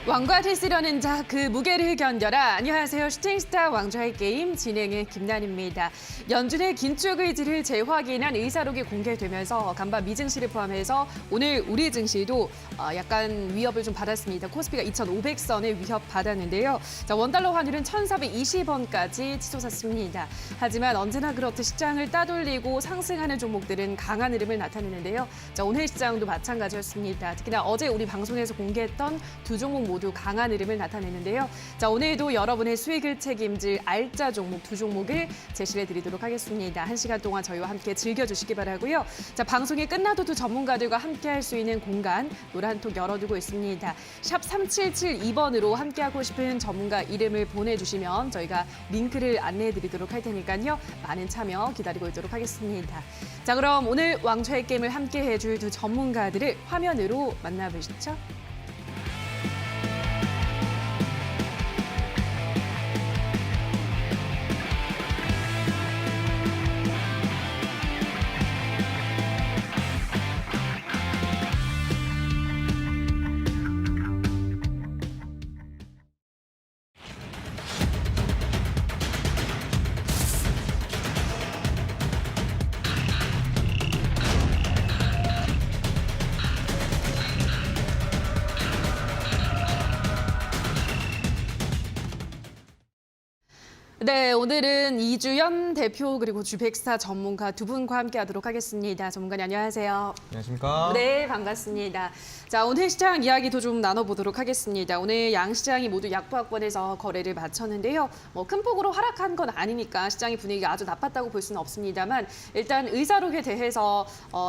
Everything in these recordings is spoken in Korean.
왕관을 쓰려는 자, 그 무게를 견뎌라. 안녕하세요. 슈팅스타 왕좌의 게임 진행의 김난입니다. 연준의 긴축 의지를 재확인한 의사록이 공개되면서 간밤 미 증시를 포함해서 오늘 우리 증시도 약간 위협을 좀 받았습니다. 코스피가 2,500선을 위협받았는데요. 자, 원달러 환율은 1,420원까지 치솟았습니다. 하지만 언제나 그렇듯 시장을 따돌리고 상승하는 종목들은 강한 흐름을 나타내는데요. 자, 오늘 시장도 마찬가지였습니다. 특히나 어제 우리 방송에서 공개했던 두 종목 모두 강한 흐름을 나타내는데요. 자, 오늘도 여러분의 수익을 책임질 알짜 종목 두 종목을 제시해 드리도록 하겠습니다. 1시간 동안 저희와 함께 즐겨주시기 바라고요. 자, 방송이 끝나도 두 전문가들과 함께 할 수 있는 공간 노란톡 열어두고 있습니다. 샵 3772번으로 함께하고 싶은 전문가 이름을 보내주시면 저희가 링크를 안내해 드리도록 할 테니까요. 많은 참여 기다리고 있도록 하겠습니다. 자, 그럼 오늘 왕좌의 게임을 함께 해줄 두 전문가들을 화면으로 만나보시죠. 네, 오늘은 이주연 대표 그리고 주백사 전문가 두 분과 함께하도록 하겠습니다. 전문가님 안녕하세요. 안녕하십니까? 네, 반갑습니다. 자, 오늘 시장 이야기도 좀 나눠보도록 하겠습니다. 오늘 양시장이 모두 약보합권에서 거래를 마쳤는데요. 큰 폭으로 하락한 건 아니니까 시장의 분위기가 아주 나빴다고 볼 수는 없습니다만 일단 의사록에 대해서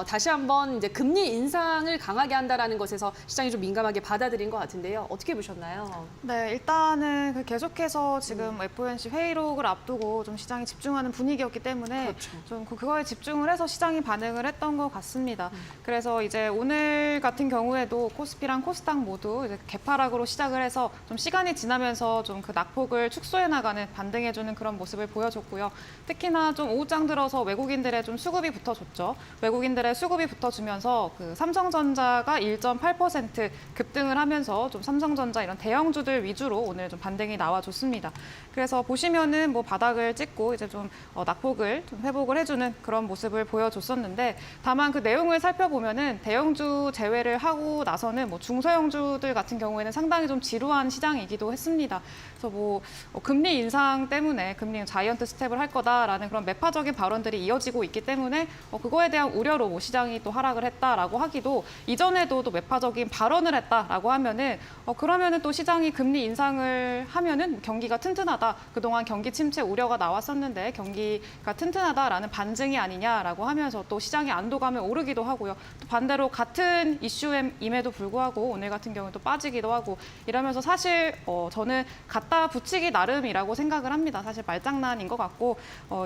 다시 한번 이제 금리 인상을 강하게 한다라는 것에서 시장이 좀 민감하게 받아들인 것 같은데요. 어떻게 보셨나요? 네, 일단은 계속해서 지금 FOMC 회의록을 앞두고 좀 시장이 집중하는 분위기였기 때문에 그렇죠. 좀 그거에 집중을 해서 시장이 반응을 했던 것 같습니다. 그래서 이제 오늘 같은 경우에도 코스피랑 코스닥 모두 이제 개파락으로 시작을 해서 좀 시간이 지나면서 좀 그 낙폭을 축소해 나가는 반등해주는 그런 모습을 보여줬고요. 특히나 좀 오후장 들어서 외국인들의 좀 수급이 붙어줬죠. 외국인들의 수급이 붙어주면서 그 삼성전자가 1.8% 급등을 하면서 좀 삼성전자 이런 대형주들 위주로 오늘 좀 반등이 나와줬습니다. 그래서 보시면은 뭐 바닥을 찍고 이제 좀 낙폭을 좀 회복을 해주는 그런 모습을 보여줬었는데 다만 그 내용을 살펴보면은 대형주 제외를 하고 나서는 뭐 중소형주들 같은 경우에는 상당히 좀 지루한 시장이기도 했습니다. 그래서 뭐 금리 인상 때문에 금리 자이언트 스텝을 할 거다라는 그런 매파적인 발언들이 이어지고 있기 때문에 그거에 대한 우려로 뭐 시장이 또 하락을 했다라고 하기도 이전에도 또 매파적인 발언을 했다라고 하면은 그러면은 또 시장이 금리 인상을 하면은 경기가 튼튼하다. 그동안 경기 침체 우려가 나왔었는데 경기가 튼튼하다라는 반증이 아니냐라고 하면서 또 시장의 안도감을 오르기도 하고요. 또 반대로 같은 이슈임에도 불구하고 오늘 같은 경우에 또 빠지기도 하고 이러면서 사실 저는 갖다 붙이기 나름이라고 생각을 합니다. 사실 말장난인 것 같고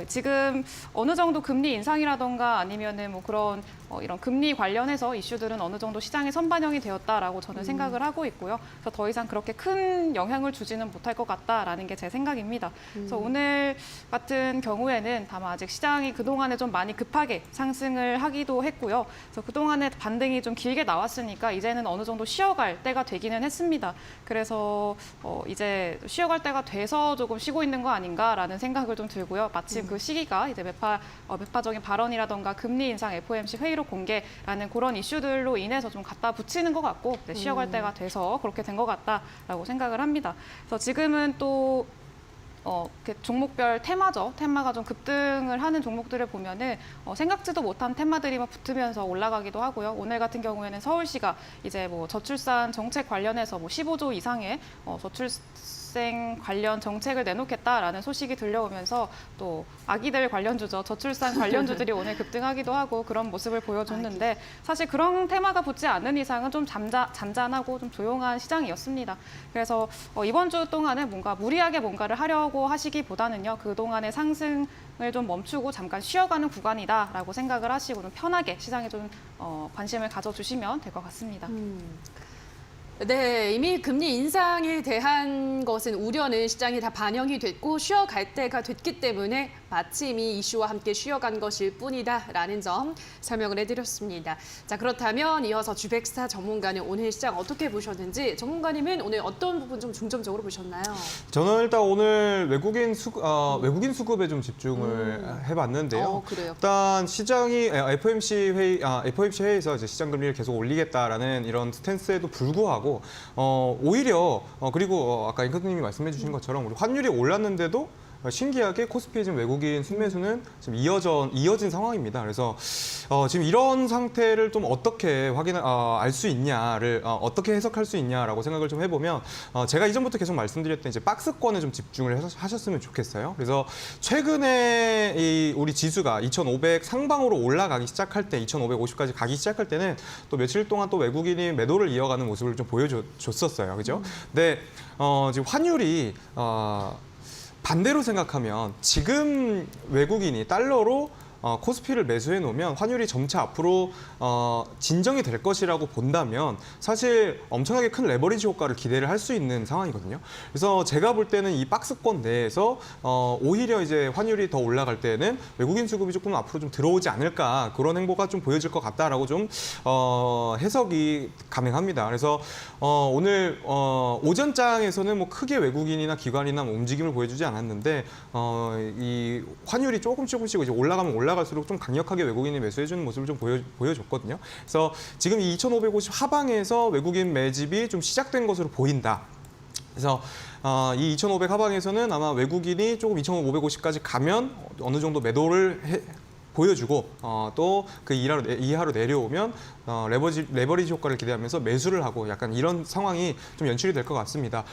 지금 어느 정도 금리 인상이라던가 아니면은 뭐 그런 이런 금리 관련해서 이슈들은 어느 정도 시장에 선반영이 되었다라고 저는 생각을 하고 있고요. 그래서 더 이상 그렇게 큰 영향을 주지는 못할 것 같다라는 게 제 생각입니다. 그래서 오늘 같은 경우에는 다만 아직 시장이 그동안에 좀 많이 급하게 상승을 하기도 했고요. 그래서 그동안에 반등이 좀 길게 나왔으니까 이제는 어느 정도 쉬어갈 때가 되기는 했습니다. 그래서 이제 쉬어갈 때가 돼서 조금 쉬고 있는 거 아닌가라는 생각을 좀 들고요. 마침 그 시기가 이제 매파적인 발언이라던가 금리 인상 FOMC 회의록 공개라는 그런 이슈들로 인해서 좀 갖다 붙이는 것 같고 쉬어갈 때가 돼서 그렇게 된 것 같다라고 생각을 합니다. 그래서 지금은 또 종목별 테마죠. 테마가 좀 급등을 하는 종목들을 보면은 생각지도 못한 테마들이 막 붙으면서 올라가기도 하고요. 오늘 같은 경우에는 서울시가 이제 뭐 저출산 정책 관련해서 뭐 15조 이상의 저출생 관련 정책을 내놓겠다라는 소식이 들려오면서 또 아기들 관련주죠. 저출산 관련주들이 오늘 급등하기도 하고 그런 모습을 보여줬는데 사실 그런 테마가 붙지 않는 이상은 좀 잔잔하고 좀 조용한 시장이었습니다. 그래서 이번 주 동안은 뭔가 무리하게 뭔가를 하려고 하시기보다는요. 그동안의 상승을 좀 멈추고 잠깐 쉬어가는 구간이다라고 생각을 하시고 좀 편하게 시장에 좀 관심을 가져주시면 될 것 같습니다. 네, 이미 금리 인상에 대한 것은 우려는 시장에 다 반영이 됐고 쉬어갈 때가 됐기 때문에 마침 이 이슈와 함께 쉬어간 것일 뿐이다라는 점 설명을 해드렸습니다. 자, 그렇다면 이어서 주백사 전문가는 오늘 시장 어떻게 보셨는지 전문가님은 오늘 어떤 부분 좀 중점적으로 보셨나요? 저는 일단 오늘 외국인 수급에 좀 집중을 해봤는데요. 그래요? 일단 시장이 FOMC 회의에서 이제 시장 금리를 계속 올리겠다라는 이런 스탠스에도 불구하고 오히려 그리고 아까 앵커님이 말씀해주신 것처럼 우리 환율이 올랐는데도 신기하게 코스피 지금 외국인 순매수는 지금 이어진 상황입니다. 그래서 지금 이런 상태를 좀 어떻게 알 수 있냐를 어떻게 해석할 수 있냐라고 생각을 좀 해보면 제가 이전부터 계속 말씀드렸던 이제 박스권에 좀 집중을 하셨으면 좋겠어요. 그래서 최근에 우리 지수가 2,500 상방으로 올라가기 시작할 때 2,550까지 가기 시작할 때는 또 며칠 동안 또 외국인이 매도를 이어가는 모습을 좀 보여줬었어요. 그죠? 근데 지금 환율이 반대로 생각하면 지금 외국인이 달러로 코스피를 매수해 놓으면 환율이 점차 앞으로 진정이 될 것이라고 본다면 사실 엄청나게 큰 레버리지 효과를 기대를 할 수 있는 상황이거든요. 그래서 제가 볼 때는 이 박스권 내에서 오히려 이제 환율이 더 올라갈 때는 외국인 수급이 조금 앞으로 좀 들어오지 않을까 그런 행보가 좀 보여질 것 같다라고 좀 해석이 가능합니다. 그래서 오늘 오전장에서는 뭐 크게 외국인이나 기관이나 뭐 움직임을 보여주지 않았는데 이 환율이 조금씩 이제 올라갈수록 좀 강력하게 외국인이 매수해주는 모습을 좀 보여줬거든요. 그래서 지금 이 2,550 하방에서 외국인 매집이 좀 시작된 것으로 보인다. 그래서 이 2,500 하방에서는 아마 외국인이 조금 2,550까지 가면 어느 정도 매도를 보여주고 또 그 이하로 내려오면 레버리지 효과를 기대하면서 매수를 하고 약간 이런 상황이 좀 연출이 될 것 같습니다.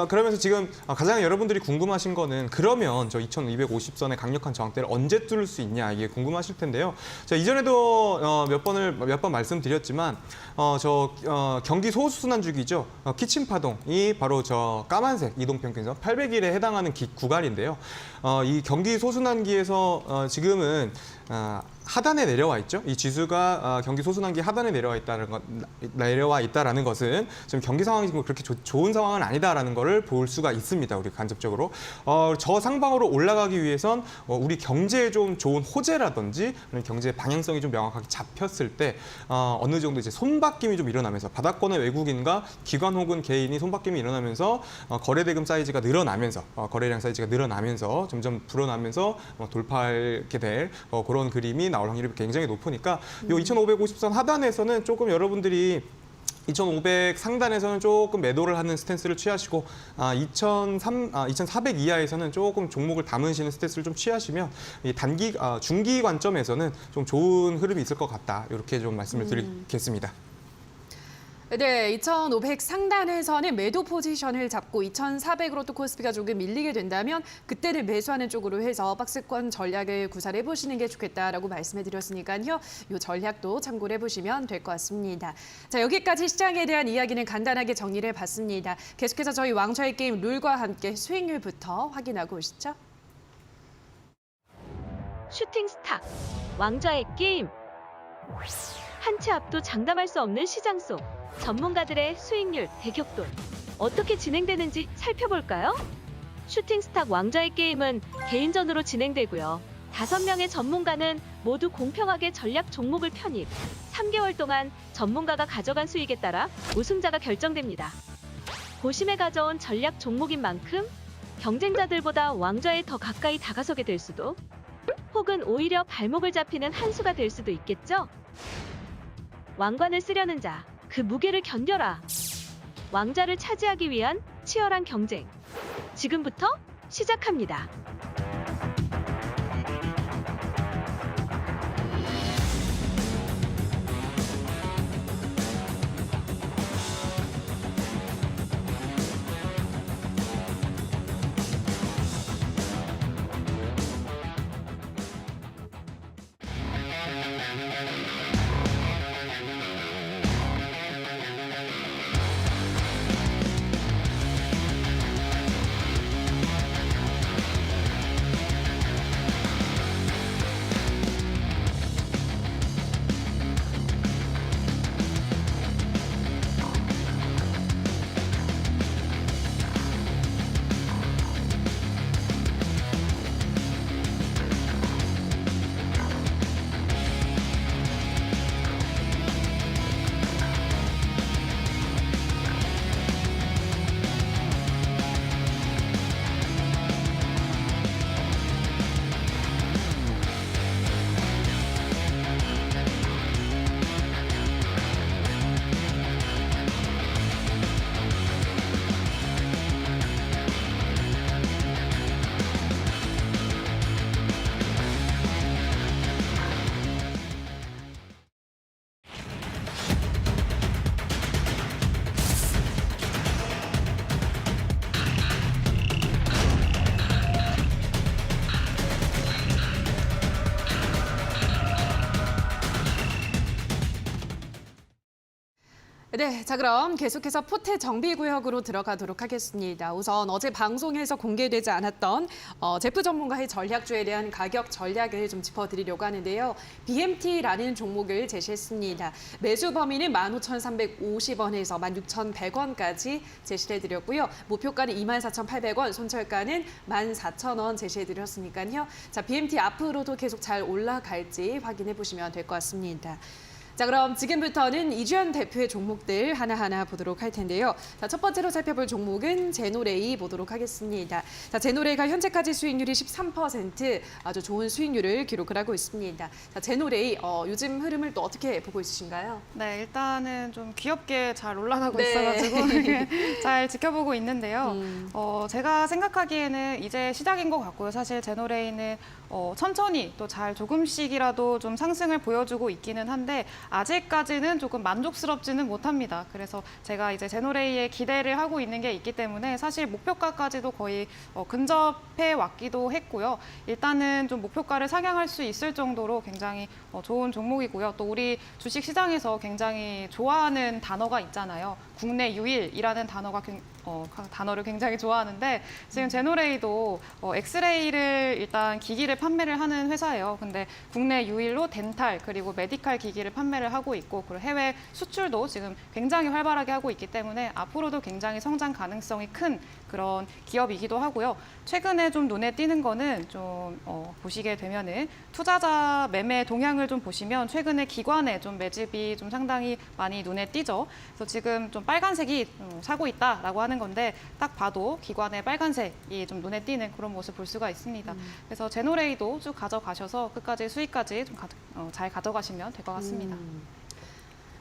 그러면서 지금 가장 여러분들이 궁금하신 거는 그러면 저 2250선의 강력한 저항대를 언제 뚫을 수 있냐 이게 궁금하실 텐데요. 자, 이전에도 몇 번 말씀드렸지만 경기 소수순환 주기죠. 키친파동이 바로 저 까만색 이동평균선 800일에 해당하는 구간인데요. 이 경기 소순환기에서 지금은 하단에 내려와 있죠. 이 지수가 경기 소순환기 하단에 내려와 있다라는 것은 지금 경기 상황이 지금 그렇게 좋은 상황은 아니다라는 것을 볼 수가 있습니다. 우리 간접적으로 저 상방으로 올라가기 위해선 우리 경제에 좀 좋은 호재라든지 경제 방향성이 좀 명확하게 잡혔을 때 어느 정도 이제 손바뀜이 좀 일어나면서 바닥권의 외국인과 기관 혹은 개인이 손바뀜이 일어나면서 거래대금 사이즈가 늘어나면서 거래량 사이즈가 늘어나면서 점점 불어나면서 돌파하게 될 그런 그림이 나올 확률이 굉장히 높으니까 이 2,550선 하단에서는 조금 여러분들이 2,500 상단에서는 조금 매도를 하는 스탠스를 취하시고 2,400 이하에서는 조금 종목을 담으시는 스탠스를 좀 취하시면 이 중기 관점에서는 좀 좋은 흐름이 있을 것 같다. 이렇게 좀 말씀을 드리겠습니다. 네, 2,500 상단에서는 매도 포지션을 잡고 2,400으로 또 코스피가 조금 밀리게 된다면 그때는 매수하는 쪽으로 해서 박스권 전략을 구사를 해보시는 게 좋겠다라고 말씀해드렸으니까요. 이 전략도 참고를 해보시면 될 것 같습니다. 자, 여기까지 시장에 대한 이야기는 간단하게 정리를 해봤습니다. 계속해서 저희 왕좌의 게임 룰과 함께 수익률부터 확인하고 오시죠. 슈팅스타, 왕좌의 게임. 한 치 앞도 장담할 수 없는 시장 속 전문가들의 수익률 대격돌. 어떻게 진행되는지 살펴볼까요? 슈팅스탁 왕좌의 게임은 개인전으로 진행되고요. 5명의 전문가는 모두 공평하게 전략 종목을 편입. 3개월 동안 전문가가 가져간 수익에 따라 우승자가 결정됩니다. 고심에 가져온 전략 종목인 만큼 경쟁자들보다 왕좌에 더 가까이 다가서게 될 수도, 혹은 오히려 발목을 잡히는 한 수가 될 수도 있겠죠? 왕관을 쓰려는 자, 그 무게를 견뎌라. 왕좌를 차지하기 위한 치열한 경쟁. 지금부터 시작합니다. 네, 자 그럼 계속해서 포태 정비구역으로 들어가도록 하겠습니다. 우선 어제 방송에서 공개되지 않았던 제프 전문가의 전략주에 대한 가격 전략을 좀 짚어드리려고 하는데요. BMT라는 종목을 제시했습니다. 매수 범위는 15,350원에서 16,100원까지 제시해드렸고요. 목표가는 24,800원, 손절가는 14,000원 제시해드렸으니까요. 자, BMT 앞으로도 계속 잘 올라갈지 확인해보시면 될 것 같습니다. 자, 그럼 지금부터는 이주연 대표의 종목들 하나하나 보도록 할 텐데요. 자, 첫 번째로 살펴볼 종목은 제노레이 보도록 하겠습니다. 자, 제노레이가 현재까지 수익률이 13%, 아주 좋은 수익률을 기록을 하고 있습니다. 자, 제노레이 요즘 흐름을 또 어떻게 보고 있으신가요? 네, 일단은 좀 귀엽게 잘 올라가고 네. 있어가지고 잘 지켜보고 있는데요. 음. 제가 생각하기에는 이제 시작인 것 같고요. 사실 제노레이는 천천히 또 잘 조금씩이라도 좀 상승을 보여주고 있기는 한데 아직까지는 조금 만족스럽지는 못합니다. 그래서 제가 이제 제노레이에 기대를 하고 있는 게 있기 때문에 사실 목표가까지도 거의 근접해 왔기도 했고요. 일단은 좀 목표가를 상향할 수 있을 정도로 굉장히 좋은 종목이고요. 또 우리 주식 시장에서 굉장히 좋아하는 단어가 있잖아요. 국내 유일이라는 단어를 굉장히 좋아하는데 지금 제노레이도 엑스레이를 일단 기기를 판매를 하는 회사예요. 근데 국내 유일로 덴탈 그리고 메디칼 기기를 판매를 하고 있고 그리고 해외 수출도 지금 굉장히 활발하게 하고 있기 때문에 앞으로도 굉장히 성장 가능성이 큰 그런 기업이기도 하고요. 최근에 좀 눈에 띄는 거는 좀 보시게 되면은 투자자 매매 동향을 좀 보시면 최근에 기관의 좀 매집이 좀 상당히 많이 눈에 띄죠. 그래서 지금 좀 빨간색이 사고 있다라고 하는 건데 딱 봐도 기관의 빨간색이 좀 눈에 띄는 그런 모습 볼 수가 있습니다. 그래서 제노레이도 쭉 가져가셔서 끝까지 수익까지 좀 잘 가져가시면 될 것 같습니다.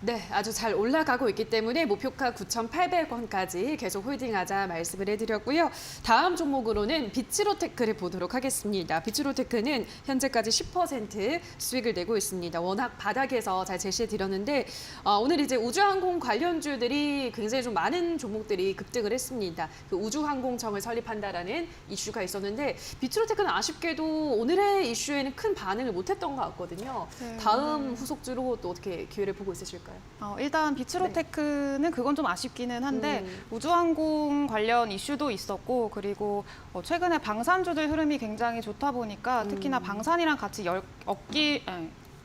네, 아주 잘 올라가고 있기 때문에 목표가 9,800원까지 계속 홀딩하자 말씀을 해드렸고요. 다음 종목으로는 비츠로테크를 보도록 하겠습니다. 비츠로테크는 현재까지 10% 수익을 내고 있습니다. 워낙 바닥에서 잘 제시해드렸는데 오늘 이제 우주항공 관련주들이 굉장히 좀 많은 종목들이 급등을 했습니다. 그 우주항공청을 설립한다라는 이슈가 있었는데 비츠로테크는 아쉽게도 오늘의 이슈에는 큰 반응을 못했던 것 같거든요. 네, 다음 후속주로 또 어떻게 기회를 보고 있으실까요? 일단 비츠로테크는 그건 좀 아쉽기는 한데 우주항공 관련 이슈도 있었고 그리고 최근에 방산주들 흐름이 굉장히 좋다 보니까 특히나 방산이랑 같이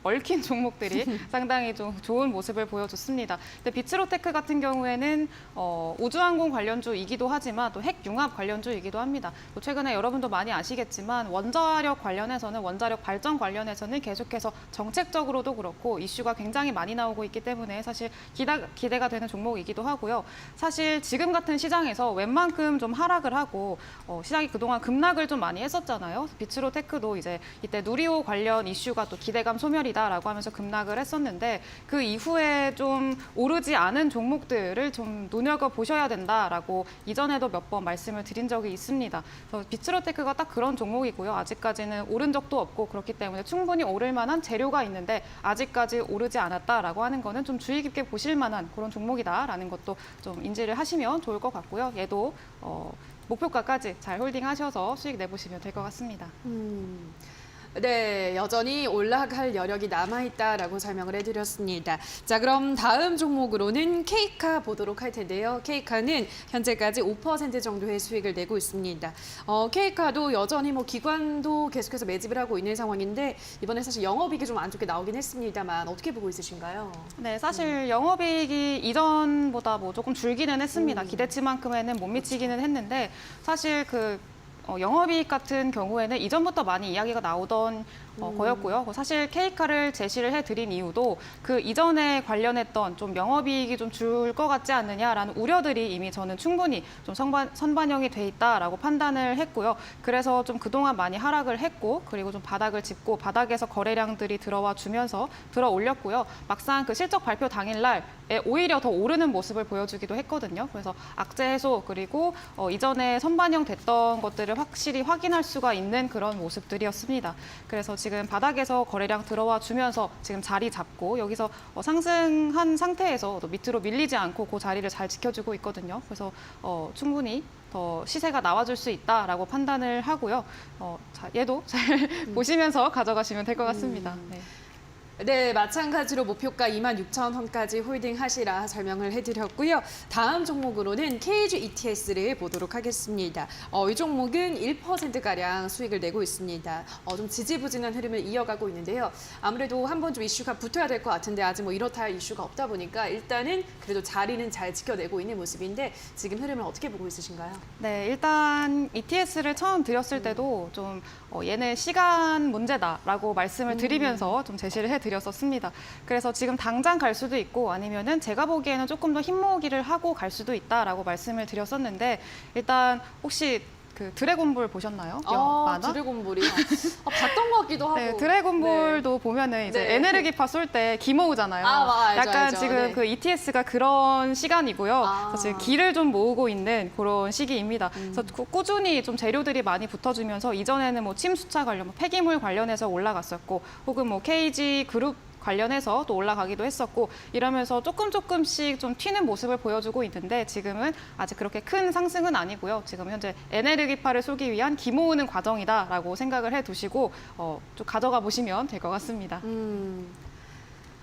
얽힌 종목들이 상당히 좀 좋은 모습을 보여줬습니다. 근데 비츠로테크 같은 경우에는 우주항공 관련주이기도 하지만 또 핵융합 관련주이기도 합니다. 또 최근에 여러분도 많이 아시겠지만 원자력 관련해서는 원자력 발전 관련해서는 계속해서 정책적으로도 그렇고 이슈가 굉장히 많이 나오고 있기 때문에 사실 기대가 되는 종목이기도 하고요. 사실 지금 같은 시장에서 웬만큼 좀 하락을 하고 시장이 그동안 급락을 좀 많이 했었잖아요. 비츠로테크도 이제 이때 누리호 관련 이슈가 또 기대감 소멸이 라고 하면서 급락을 했었는데 그 이후에 좀 오르지 않은 종목들을 좀 눈여겨보셔야 된다라고 이전에도 몇 번 말씀을 드린 적이 있습니다. 그래서 비츠로테크가 딱 그런 종목이고요. 아직까지는 오른 적도 없고 그렇기 때문에 충분히 오를 만한 재료가 있는데 아직까지 오르지 않았다라고 하는 거는 좀 주의 깊게 보실 만한 그런 종목이다라는 것도 좀 인지를 하시면 좋을 것 같고요. 얘도 목표가까지 잘 홀딩하셔서 수익 내보시면 될 것 같습니다. 네, 여전히 올라갈 여력이 남아있다라고 설명을 해드렸습니다. 자, 그럼 다음 종목으로는 K카 보도록 할 텐데요. K카는 현재까지 5% 정도의 수익을 내고 있습니다. K카도 여전히 기관도 계속해서 매집을 하고 있는 상황인데 이번에 사실 영업이익이 좀 안 좋게 나오긴 했습니다만 어떻게 보고 있으신가요? 네, 사실 영업이익이 이전보다 조금 줄기는 했습니다. 기대치만큼에는 못 미치기는 했는데 사실 영업이익 같은 경우에는 이전부터 많이 이야기가 나오던 거였고요. 사실 K카를 제시를 해드린 이유도 그 이전에 관련했던 좀 영업이익이 좀 줄 것 같지 않느냐라는 우려들이 이미 저는 충분히 좀 선반영이 돼 있다라고 판단을 했고요. 그래서 좀 그동안 많이 하락을 했고 그리고 좀 바닥을 짚고 바닥에서 거래량들이 들어와 주면서 들어 올렸고요. 막상 그 실적 발표 당일날 오히려 더 오르는 모습을 보여주기도 했거든요. 그래서 악재 해소 그리고 이전에 선반영 됐던 것들을 확실히 확인할 수가 있는 그런 모습들이었습니다. 그래서 지금 바닥에서 거래량 들어와 주면서 지금 자리 잡고 여기서 상승한 상태에서 밑으로 밀리지 않고 그 자리를 잘 지켜주고 있거든요. 그래서 충분히 더 시세가 나와줄 수 있다라고 판단을 하고요. 자, 얘도 잘 보시면서 가져가시면 될 것 같습니다. 네. 네, 마찬가지로 목표가 26,000원까지 홀딩하시라 설명을 해드렸고요. 다음 종목으로는 KG ETS를 보도록 하겠습니다. 이 종목은 1%가량 수익을 내고 있습니다. 좀 지지부진한 흐름을 이어가고 있는데요. 아무래도 한번 좀 이슈가 붙어야 될 것 같은데 아직 뭐 이렇다 할 이슈가 없다 보니까 일단은 그래도 자리는 잘 지켜내고 있는 모습인데 지금 흐름을 어떻게 보고 있으신가요? 네, 일단 ETS를 처음 드렸을 때도 좀 얘네 시간 문제다라고 말씀을 드리면서 좀 제시를 해드렸었습니다. 그래서 지금 당장 갈 수도 있고 아니면은 제가 보기에는 조금 더 힘모으기를 하고 갈 수도 있다라고 말씀을 드렸었는데 일단 혹시 그 드래곤볼 보셨나요? 만화? 드래곤볼이요. 봤던 것 같기도 하고. 네, 드래곤볼도 보면은 이제 네. 에네르기파 쏠 때 기모으잖아요. 알죠, 약간 알죠. 지금 네. 그 ETS가 그런 시간이고요. 그래서 지금 기를 좀 모으고 있는 그런 시기입니다. 그래서 꾸준히 좀 재료들이 많이 붙어주면서 이전에는 뭐 침수차 관련, 뭐 폐기물 관련해서 올라갔었고, 혹은 뭐 KG 그룹 관련해서 또 올라가기도 했었고 이러면서 조금씩 좀 튀는 모습을 보여주고 있는데 지금은 아직 그렇게 큰 상승은 아니고요. 지금 현재 에네르기파를 쏘기 위한 기모으는 과정이다라고 생각을 해두시고 좀 가져가 보시면 될 것 같습니다.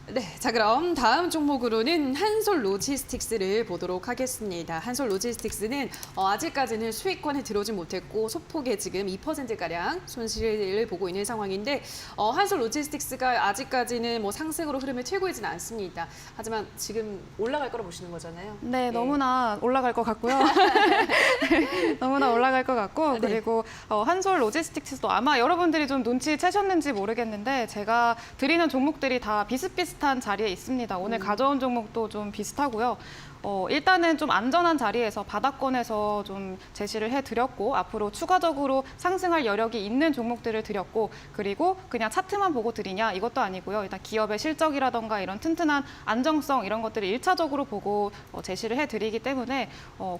네, 자 그럼 다음 종목으로는 한솔 로지스틱스를 보도록 하겠습니다. 한솔 로지스틱스는 아직까지는 수익권에 들어오지 못했고 소폭의 지금 2%가량 손실을 보고 있는 상황인데 한솔 로지스틱스가 아직까지는 뭐 상승으로 흐름을 튀고 있지는 않습니다. 하지만 지금 올라갈 거라 보시는 거잖아요. 네, 예. 너무나 올라갈 것 같고요. 너무나 올라갈 것 같고 네. 그리고 한솔 로지스틱스도 아마 여러분들이 좀 눈치채셨는지 모르겠는데 제가 드리는 종목들이 다 비슷비슷한 자리에 있습니다. 오늘 가져온 종목도 좀 비슷하고요. 일단은 좀 안전한 자리에서 바닥권에서 좀 제시를 해드렸고 앞으로 추가적으로 상승할 여력이 있는 종목들을 드렸고 그리고 그냥 차트만 보고 드리냐 이것도 아니고요. 일단 기업의 실적이라던가 이런 튼튼한 안정성 이런 것들을 일차적으로 보고 제시를 해드리기 때문에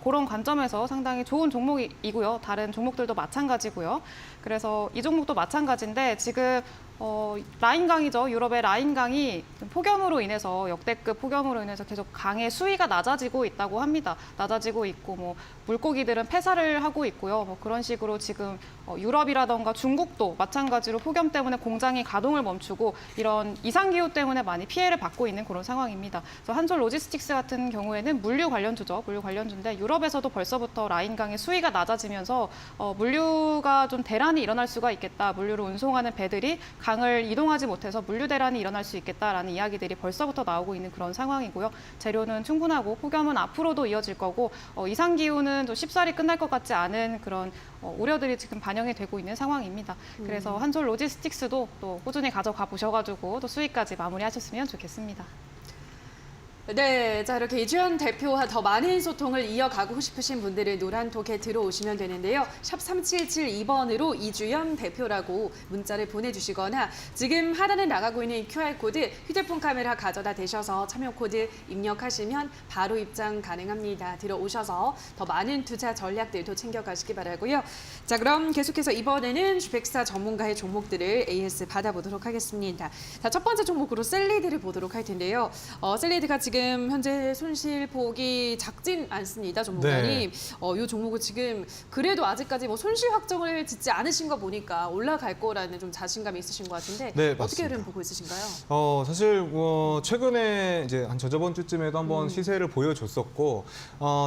그런 관점에서 상당히 좋은 종목이고요. 다른 종목들도 마찬가지고요. 그래서 이 종목도 마찬가지인데 지금 라인 강이죠. 유럽의 라인 강이 폭염으로 인해서 역대급 폭염으로 인해서 계속 강의 수위가 낮아지고 있다고 합니다. 낮아지고 있고 뭐 물고기들은 폐사를 하고 있고요. 뭐 그런 식으로 지금 유럽이라던가 중국도 마찬가지로 폭염 때문에 공장이 가동을 멈추고 이런 이상 기후 때문에 많이 피해를 받고 있는 그런 상황입니다. 그래서 한솔 로지스틱스 같은 경우에는 물류 관련주죠. 물류 관련주인데 유럽에서도 벌써부터 라인 강의 수위가 낮아지면서 물류가 좀 대란이 일어날 수가 있겠다. 물류를 운송하는 배들이 강을 이동하지 못해서 물류 대란이 일어날 수 있겠다라는 이야기들이 벌써부터 나오고 있는 그런 상황이고요. 재료는 충분하고 폭염은 앞으로도 이어질 거고 이상 기후는 좀 쉽사리 끝날 것 같지 않은 그런 우려들이 지금 반영이 되고 있는 상황입니다. 그래서 한솔 로지스틱스도 또 꾸준히 가져가 보셔가지고 또 수익까지 마무리하셨으면 좋겠습니다. 네, 자 이렇게 이주연 대표와 더 많은 소통을 이어가고 싶으신 분들은 노란톡에 들어오시면 되는데요. 샵 3772번으로 이주연 대표라고 문자를 보내주시거나 지금 하단에 나가고 있는 QR코드 휴대폰 카메라 가져다 대셔서 참여 코드 입력하시면 바로 입장 가능합니다. 들어오셔서 더 많은 투자 전략들도 챙겨가시기 바라고요. 자 그럼 계속해서 이번에는 주백사 전문가의 종목들을 AS 받아보도록 하겠습니다. 자, 첫 번째 종목으로 셀리드를 보도록 할 텐데요. 셀리드가 지금 현재 손실폭이 작진 않습니다, 전문가님. 이 종목은 지금 그래도 아직까지 뭐 손실 확정을 짓지 않으신 거 보니까 올라갈 거라는 좀 자신감이 있으신 것 같은데 네, 어떻게 맞습니다. 흐름 보고 있으신가요? 사실 최근에 이제 한 저저번 주쯤에도 한번 시세를 보여줬었고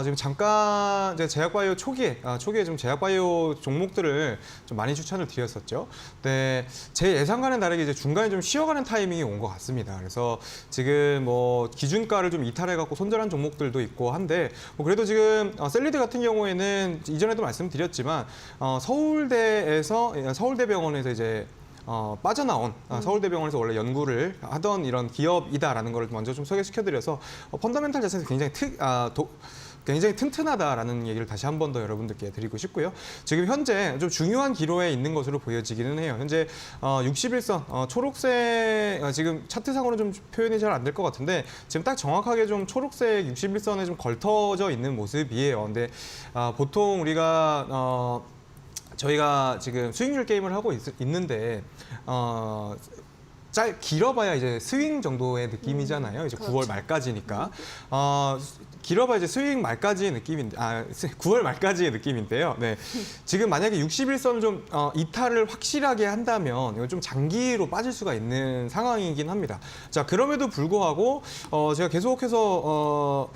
지금 잠깐 이제 제약바이오 초기에 좀 제약바이오 종목들을 좀 많이 추천을 드렸었죠. 네, 제 예상과는 다르게 이제 중간에 좀 쉬어가는 타이밍이 온 것 같습니다. 그래서 지금 뭐 기준가를 좀 이탈해갖고 손절한 종목들도 있고 한데 뭐 그래도 지금 셀리드 같은 경우에는 이전에도 말씀드렸지만 서울대병원에서 이제 빠져나온 서울대병원에서 원래 연구를 하던 이런 기업이다라는 걸 먼저 좀 소개시켜드려서 펀더멘탈 자체에서 굉장히 튼튼하다라는 얘기를 다시 한 번 더 여러분들께 드리고 싶고요. 지금 현재 좀 중요한 기로에 있는 것으로 보여지기는 해요. 현재 61선 초록색 지금 차트상으로 좀 표현이 잘 안 될 것 같은데 지금 딱 정확하게 좀 초록색 61선에 좀 걸터져 있는 모습이에요. 근데 보통 저희가 지금 수익률 게임을 하고 있는데 길어봐야 이제 스윙 정도의 느낌이잖아요. 이제 9월 말까지니까. 길어봐야 이제 스윙 말까지의 느낌인데, 9월 말까지의 느낌인데요. 네. 지금 만약에 61선을 좀 이탈을 확실하게 한다면 이건 좀 장기로 빠질 수가 있는 상황이긴 합니다. 자, 그럼에도 불구하고 제가 계속해서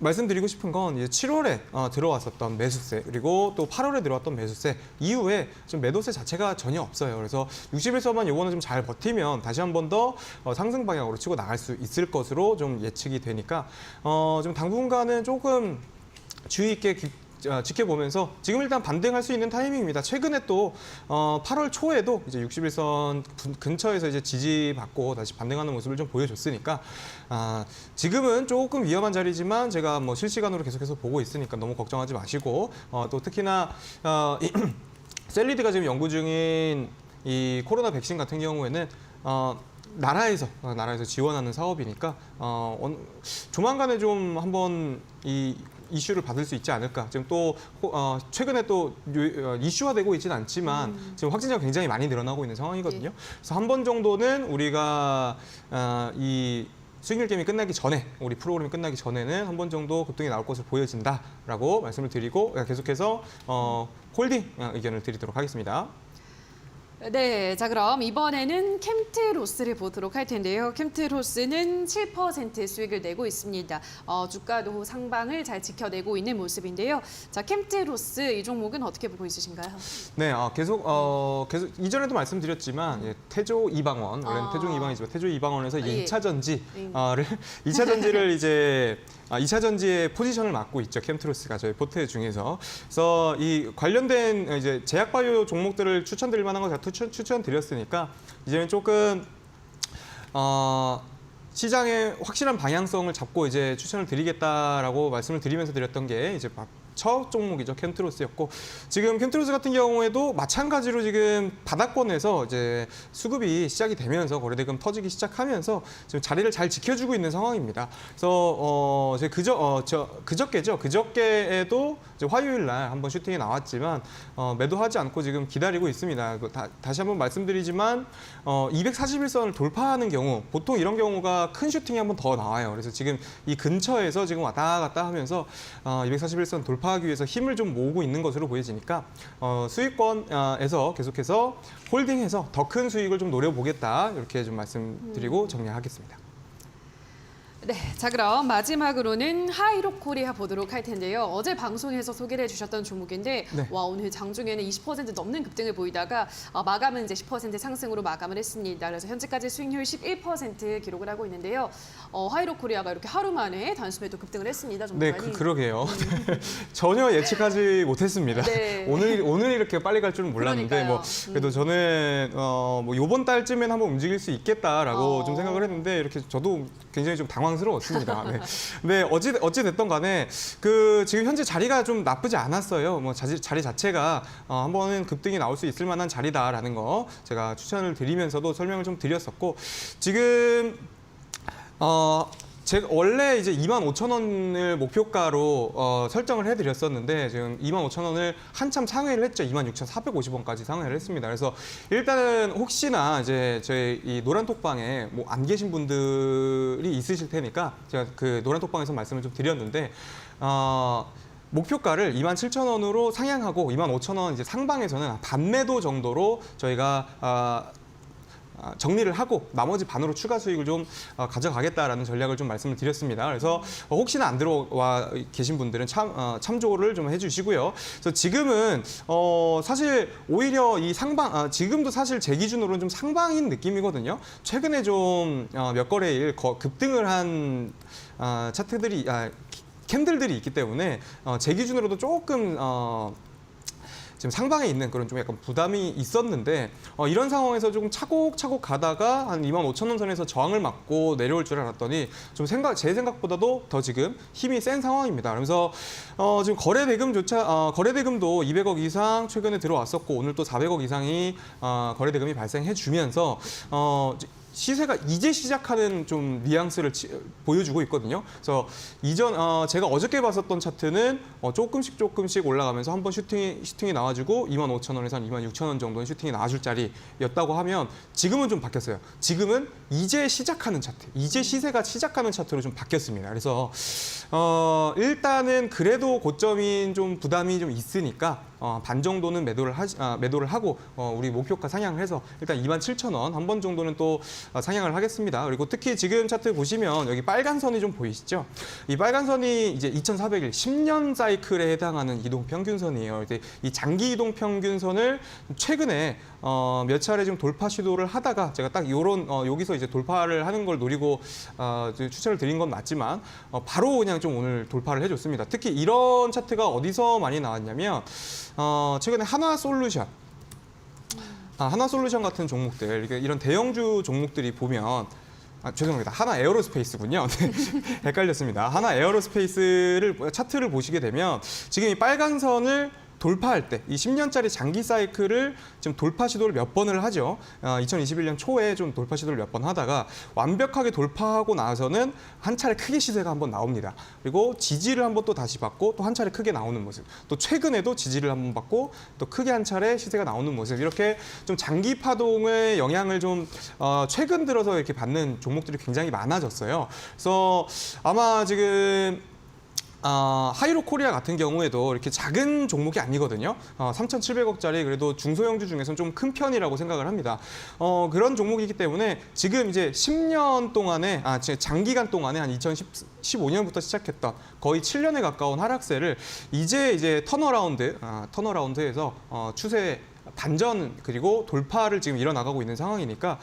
말씀드리고 싶은 건 이제 7월에 들어왔었던 매수세 그리고 또 8월에 들어왔던 매수세 이후에 좀 매도세 자체가 전혀 없어요. 그래서 61선만 요거는 좀 잘 버티면 다시 한 번 더 상승 방향으로 치고 나갈 수 있을 것으로 좀 예측이 되니까 좀 당분간은 조금 주의 있게 지켜보면서 지금 일단 반등할 수 있는 타이밍입니다. 최근에 또 8월 초에도 이제 61선 근처에서 이제 지지받고 다시 반등하는 모습을 좀 보여줬으니까 지금은 조금 위험한 자리지만 제가 뭐 실시간으로 계속해서 보고 있으니까 너무 걱정하지 마시고 또 특히나 셀리드가 지금 연구 중인 이 코로나 백신 같은 경우에는 나라에서 지원하는 사업이니까 조만간에 좀 한번 이 이슈를 받을 수 있지 않을까. 지금 또 최근에 또 이슈화되고 있지는 않지만 지금 확진자가 굉장히 많이 늘어나고 있는 상황이거든요. 그래서 한 번 정도는 우리가 이 수익률 게임이 끝나기 전에 우리 프로그램이 끝나기 전에는 한 번 정도 급등이 나올 것으로 보여진다라고 말씀을 드리고 계속해서 홀딩 의견을 드리도록 하겠습니다. 네, 자 그럼 이번에는 캠트로스를 보도록 할 텐데요. 캠트로스는 7% 수익을 내고 있습니다. 주가도 상방을 잘 지켜내고 있는 모습인데요. 자, 캠트로스 이 종목은 어떻게 보고 있으신가요? 네, 계속 이전에도 말씀드렸지만 태조 이방원 원래는 태종 이방이지만 태조 이방원에서 예. 2차 전지를 이제 2차 전지의 포지션을 맡고 있죠. 캠트로스가 저희 포트 중에서. 그래서 이 관련된 이제 제약바이오 종목들을 추천드릴 만한 거 제가 추천드렸으니까 이제는 조금 시장의 확실한 방향성을 잡고 이제 추천을 드리겠다라고 말씀을 드리면서 드렸던 게 이제 첫 종목이죠. 캠트로스였고 지금 캠트로스 같은 경우에도 마찬가지로 지금 바닥권에서 이제 수급이 시작이 되면서 거래대금 터지기 시작하면서 지금 자리를 잘 지켜주고 있는 상황입니다. 그래서 제가 그저께에도 이제 화요일 날 한번 슈팅이 나왔지만 매도하지 않고 지금 기다리고 있습니다. 다시 한번 말씀드리지만 241선을 돌파하는 경우 보통 이런 경우가 큰 슈팅이 한번 더 나와요. 그래서 지금 이 근처에서 지금 왔다 갔다 하면서 241선 돌파하기 위해서 힘을 좀 모으고 있는 것으로 보여지니까 수익권에서 계속해서 홀딩해서 더 큰 수익을 좀 노려보겠다 이렇게 좀 말씀드리고 정리하겠습니다. 네, 자 그럼 마지막으로는 하이로코리아 보도록 할 텐데요. 어제 방송에서 소개를 해주셨던 종목인데 네. 와 오늘 장중에는 20% 넘는 급등을 보이다가 마감은 이제 10% 상승으로 마감을 했습니다. 그래서 현재까지 수익률 11% 기록을 하고 있는데요. 하이로코리아가 이렇게 하루 만에 단숨에도 급등을 했습니다. 네, 그러게요. 전혀 예측하지 못했습니다. 네. 오늘 이렇게 빨리 갈 줄은 몰랐는데 그러니까요. 그래도 저는 뭐 이번 달쯤엔 한번 움직일 수 있겠다라고 좀 생각을 했는데 이렇게 저도 굉장히 좀 당황스러웠습니다. 네, 어찌 됐던 간에 지금 현재 자리가 좀 나쁘지 않았어요. 뭐 자리 자체가 한 번은 급등이 나올 수 있을 만한 자리다라는 거 제가 추천을 드리면서도 설명을 좀 드렸었고 지금 제가 원래 이제 25,000원을 목표가로 설정을 해드렸었는데 지금 25,000원을 한참 상회를 했죠. 26,450원까지 상회를 했습니다. 그래서 일단은 혹시나 이제 저희 이 노란톡방에 뭐 안 계신 분들이 있으실 테니까 제가 그 노란톡방에서 말씀을 좀 드렸는데 목표가를 27,000원으로 상향하고 25,000원 이제 상방에서는 반매도 정도로 저희가 정리를 하고 나머지 반으로 추가 수익을 좀 가져가겠다라는 전략을 좀 말씀을 드렸습니다. 그래서 혹시나 안 들어와 계신 분들은 참조를 좀 해주시고요. 그래서 지금은 사실 오히려 이 상방 지금도 사실 제 기준으로는 좀 상방인 느낌이거든요. 최근에 좀 몇 거래일 급등을 한 차트들이 캔들들이 있기 때문에 제 기준으로도 조금 지금 상방에 있는 그런 좀 약간 부담이 있었는데 이런 상황에서 조금 차곡차곡 가다가 한 25,000원 선에서 저항을 맞고 내려올 줄 알았더니 좀 제 생각보다도 더 지금 힘이 센 상황입니다. 그래서 지금 거래대금도 200억 이상 최근에 들어왔었고 오늘 또 400억 이상이 거래대금이 발생해 주면서 시세가 이제 시작하는 좀 뉘앙스를 보여주고 있거든요. 그래서 제가 어저께 봤었던 차트는 조금씩 올라가면서 한번 슈팅이 나와주고 25,000원에서 한 26,000원 정도는 슈팅이 나와줄 자리였다고 하면 지금은 좀 바뀌었어요. 지금은 이제 시작하는 차트, 이제 시세가 시작하는 차트로 좀 바뀌었습니다. 그래서 일단은 그래도 고점인 좀 부담이 좀 있으니까 반 정도는 매도를 하고 우리 목표가 상향을 해서 일단 27,000원 한 번 정도는 또 상향을 하겠습니다. 그리고 특히 지금 차트 보시면 여기 빨간 선이 좀 보이시죠? 이 빨간 선이 이제 2,400일 10년 사이클에 해당하는 이동 평균선이에요. 이제 이 장기 이동 평균선을 최근에 몇 차례 좀 돌파 시도를 하다가 제가 딱 여기서 이제 돌파를 하는 걸 노리고 추천을 드린 건 맞지만 바로 그냥 좀 오늘 돌파를 해줬습니다. 특히 이런 차트가 어디서 많이 나왔냐면 최근에 하나솔루션 같은 종목들, 이런 대형주 종목들이 보면 죄송합니다. 하나 에어로스페이스군요. 네, 헷갈렸습니다. 하나 에어로스페이스를 차트를 보시게 되면 지금 이 빨간 선을 돌파할 때 이 10년짜리 장기 사이클을 지금 돌파 시도를 몇 번을 하죠. 2021년 초에 좀 돌파 시도를 몇 번 하다가 완벽하게 돌파하고 나서는 한 차례 크게 시세가 한번 나옵니다. 그리고 지지를 한번 또 다시 받고 또 한 차례 크게 나오는 모습. 또 최근에도 지지를 한번 받고 또 크게 한 차례 시세가 나오는 모습. 이렇게 좀 장기 파동의 영향을 좀 최근 들어서 이렇게 받는 종목들이 굉장히 많아졌어요. 그래서 아마 지금 하이로 코리아 같은 경우에도 이렇게 작은 종목이 아니거든요. 3,700억짜리 그래도 중소형주 중에서는 좀 큰 편이라고 생각을 합니다. 그런 종목이기 때문에 지금 이제 10년 동안에, 장기간 동안에 한 2015년부터 시작했던 거의 7년에 가까운 하락세를 이제 턴어라운드에서 추세 반전 그리고 돌파를 지금 일어나가고 있는 상황이니까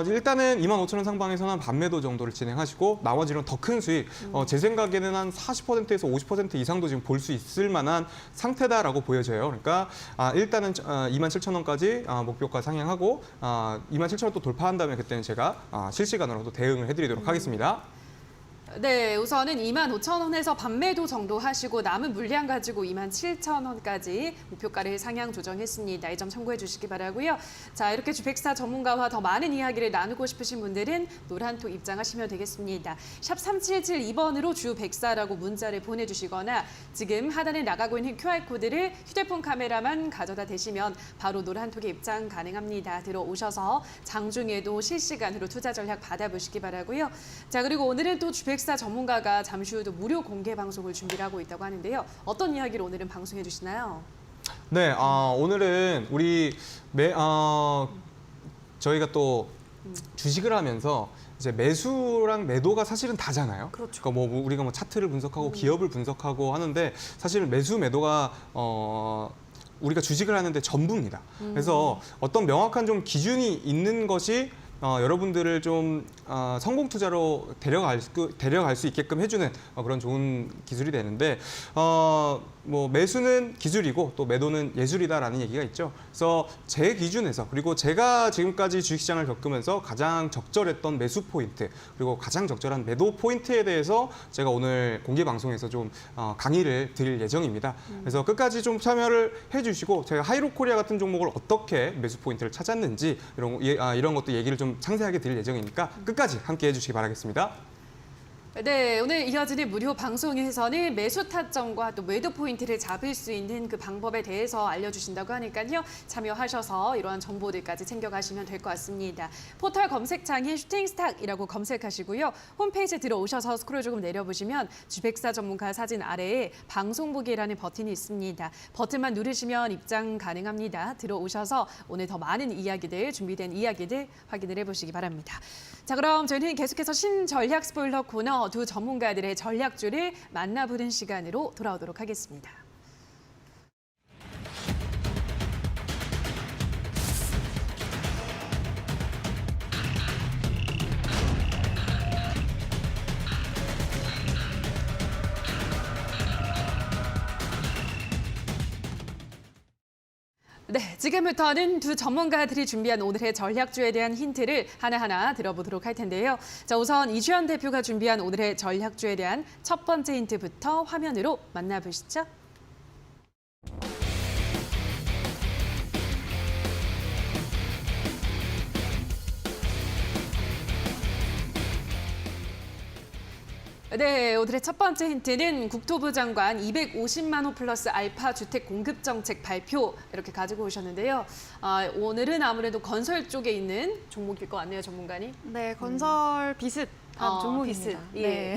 일단은 25,000원 상방에서는 반매도 정도를 진행하시고 나머지는 더 큰 수익 제 생각에는 한 40%에서 50% 이상도 지금 볼 수 있을 만한 상태다라고 보여져요. 그러니까 일단은 27,000원까지 목표가 상향하고 27,000원 또 돌파한다면 그때는 제가 실시간으로 또 대응을 해드리도록 하겠습니다. 네, 우선은 25,000원에서 반매도 정도 하시고 남은 물량 가지고 27,000원까지 목표가를 상향 조정했습니다. 이 점 참고해 주시기 바라고요. 자, 이렇게 주택사 전문가와 더 많은 이야기를 나누고 싶으신 분들은 노란톡 입장하시면 되겠습니다. 샵 3772번으로 주백사라고 문자를 보내주시거나 지금 하단에 나가고 있는 QR코드를 휴대폰 카메라만 가져다 대시면 바로 노란톡에 입장 가능합니다. 들어오셔서 장중에도 실시간으로 투자 전략 받아보시기 바라고요. 자, 그리고 오늘은 또 주택사 전문가가 잠시 후에도 무료 공개 방송을 준비를 하고 있다고 하는데요. 어떤 이야기를 오늘은 방송해 주시나요? 네, 오늘은 저희가 또 주식을 하면서 이제 매수랑 매도가 사실은 다잖아요. 그렇죠. 그러니까 우리가 차트를 분석하고 기업을 분석하고 하는데 사실은 매수 매도가 우리가 주식을 하는데 전부입니다. 그래서 어떤 명확한 좀 기준이 있는 것이 여러분들을 좀 성공 투자로 데려갈 수 있게끔 해주는 그런 좋은 기술이 되는데 매수는 기술이고 또 매도는 예술이다라는 얘기가 있죠. 그래서 제 기준에서 그리고 제가 지금까지 주식시장을 겪으면서 가장 적절했던 매수 포인트 그리고 가장 적절한 매도 포인트에 대해서 제가 오늘 공개 방송에서 좀 강의를 드릴 예정입니다. 그래서 끝까지 좀 참여를 해주시고 제가 하이로코리아 같은 종목을 어떻게 매수 포인트를 찾았는지 이런 것도 얘기를 좀 상세하게 드릴 예정이니까 끝까지 함께 해주시기 바라겠습니다. 네, 오늘 이어지는 무료 방송에서는 매수 타점과 또 매도 포인트를 잡을 수 있는 그 방법에 대해서 알려주신다고 하니까요. 참여하셔서 이러한 정보들까지 챙겨가시면 될 것 같습니다. 포털 검색창에 슈팅스탁이라고 검색하시고요. 홈페이지에 들어오셔서 스크롤 조금 내려보시면 주백사 전문가 사진 아래에 방송 보기라는 버튼이 있습니다. 버튼만 누르시면 입장 가능합니다. 들어오셔서 오늘 더 많은 이야기들, 준비된 이야기들 확인을 해보시기 바랍니다. 자, 그럼 저희는 계속해서 신전략 스포일러 코너 두 전문가들의 전략주를 만나보는 시간으로 돌아오도록 하겠습니다. 네, 지금부터는 두 전문가들이 준비한 오늘의 전략주에 대한 힌트를 하나하나 들어보도록 할 텐데요. 자, 우선 이주연 대표가 준비한 오늘의 전략주에 대한 첫 번째 힌트부터 화면으로 만나보시죠. 네, 오늘의 첫 번째 힌트는 국토부 장관 250만 호 플러스 알파 주택 공급 정책 발표 이렇게 가지고 오셨는데요. 오늘은 아무래도 건설 쪽에 있는 종목일 것 같네요, 전문가님. 네, 건설 비슷한 종목입니다. 비슷, 예. 네.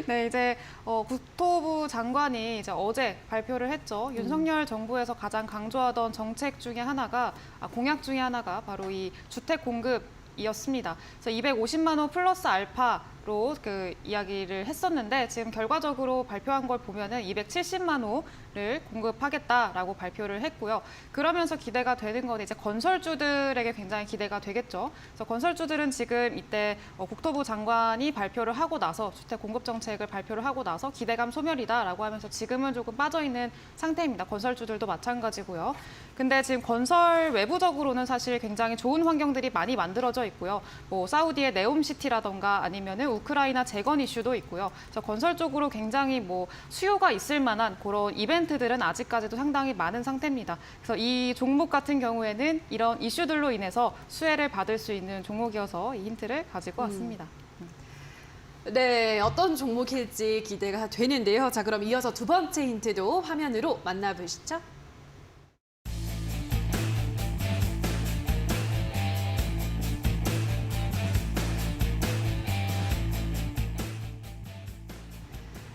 네, 이제 국토부 장관이 이제 어제 발표를 했죠. 윤석열 정부에서 가장 강조하던 정책 중에 하나가 공약 중에 하나가 바로 이 주택 공급이었습니다. 그래서 250만 호 플러스 알파로 그 이야기를 했었는데 지금 결과적으로 발표한 걸 보면은 270만 호를 공급하겠다라고 발표를 했고요. 그러면서 기대가 되는 건 이제 건설주들에게 굉장히 기대가 되겠죠. 그래서 건설주들은 지금 이때 국토부 장관이 발표를 하고 나서 주택 공급 정책을 발표를 하고 나서 기대감 소멸이다라고 하면서 지금은 조금 빠져 있는 상태입니다. 건설주들도 마찬가지고요. 근데 지금 건설 외부적으로는 사실 굉장히 좋은 환경들이 많이 만들어져 있고요. 뭐 사우디의 네옴시티라던가 아니면은 우크라이나 재건 이슈도 있고요. 그래서 건설 쪽으로 굉장히 뭐 수요가 있을 만한 그런 이벤트들은 아직까지도 상당히 많은 상태입니다. 그래서 이 종목 같은 경우에는 이런 이슈들로 인해서 수혜를 받을 수 있는 종목이어서 이 힌트를 가지고 왔습니다. 네, 어떤 종목일지 기대가 되는데요. 자, 그럼 이어서 두 번째 힌트도 화면으로 만나보시죠.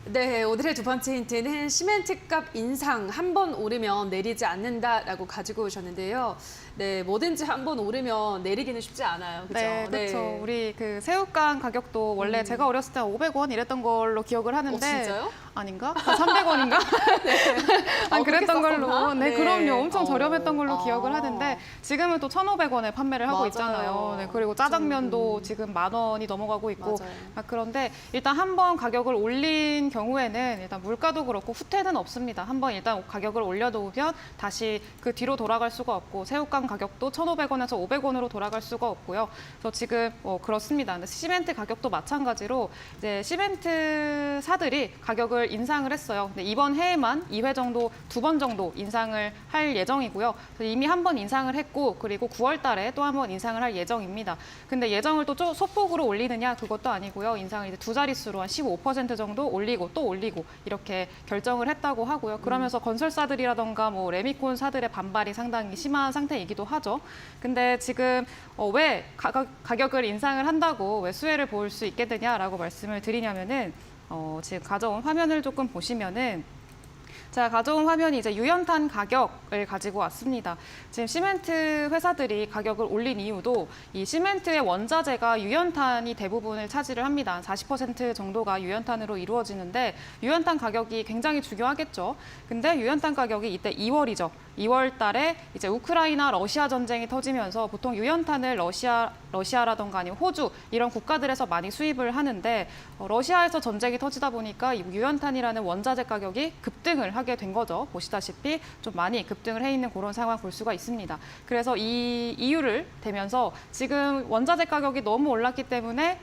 네, 오늘의 두 번째 힌트는 시멘트값 인상 한 번 오르면 내리지 않는다라고 가지고 오셨는데요. 네, 뭐든지 한 번 오르면 내리기는 쉽지 않아요. 그죠? 네, 그렇죠. 우리 그 새우깡 가격도 원래 제가 어렸을 때 500원 이랬던 걸로 기억을 하는데 진짜요? 아닌가? 300원인가? 네. 그랬던 걸로. 썼었나? 네, 네. 그럼요. 엄청 저렴했던 걸로 기억을 아. 하는데 지금은 또 1,500원에 판매를 하고 맞아요. 있잖아요. 네, 그리고 짜장면도 지금 10,000원이 넘어가고 있고. 맞아요. 그런데 일단 한번 가격을 올린 경우에는 일단 물가도 그렇고 후퇴는 없습니다. 한번 일단 가격을 올려놓으면 다시 그 뒤로 돌아갈 수가 없고 새우깡 가격도 1,500원에서 500원으로 돌아갈 수가 없고요. 그래서 지금 그렇습니다. 근데 시멘트 가격도 마찬가지로 이제 시멘트사들이 가격을 인상을 했어요. 근데 이번 해에만 2회 정도, 2번 정도 인상을 할 예정이고요. 그래서 이미 한 번 인상을 했고 그리고 9월 달에 또 한 번 인상을 할 예정입니다. 근데 예정을 또 소폭으로 올리느냐 그것도 아니고요. 인상을 이제 두 자릿수로 한 15% 정도 올리고 또 올리고 이렇게 결정을 했다고 하고요. 그러면서 건설사들이라던가 뭐 레미콘사들의 반발이 상당히 심한 상태이기도 하죠. 근데 지금 왜 가격을 인상을 한다고 왜 수혜를 볼 수 있겠느냐라고 말씀을 드리냐면은 지금 가져온 화면을 조금 보시면은 제가 가져온 화면이 이제 유연탄 가격을 가지고 왔습니다. 지금 시멘트 회사들이 가격을 올린 이유도 이 시멘트의 원자재가 유연탄이 대부분을 차지를 합니다. 40% 정도가 유연탄으로 이루어지는데 유연탄 가격이 굉장히 중요하겠죠. 근데 유연탄 가격이 이때 2월이죠. 2월 달에 이제 우크라이나 러시아 전쟁이 터지면서 보통 유연탄을 러시아라던가 아니면 호주 이런 국가들에서 많이 수입을 하는데 러시아에서 전쟁이 터지다 보니까 이 유연탄이라는 원자재 가격이 급등을 하게 된 거죠. 보시다시피 좀 많이 급등을 해 있는 그런 상황 볼 수가 있습니다. 그래서 이 이유를 대면서 지금 원자재 가격이 너무 올랐기 때문에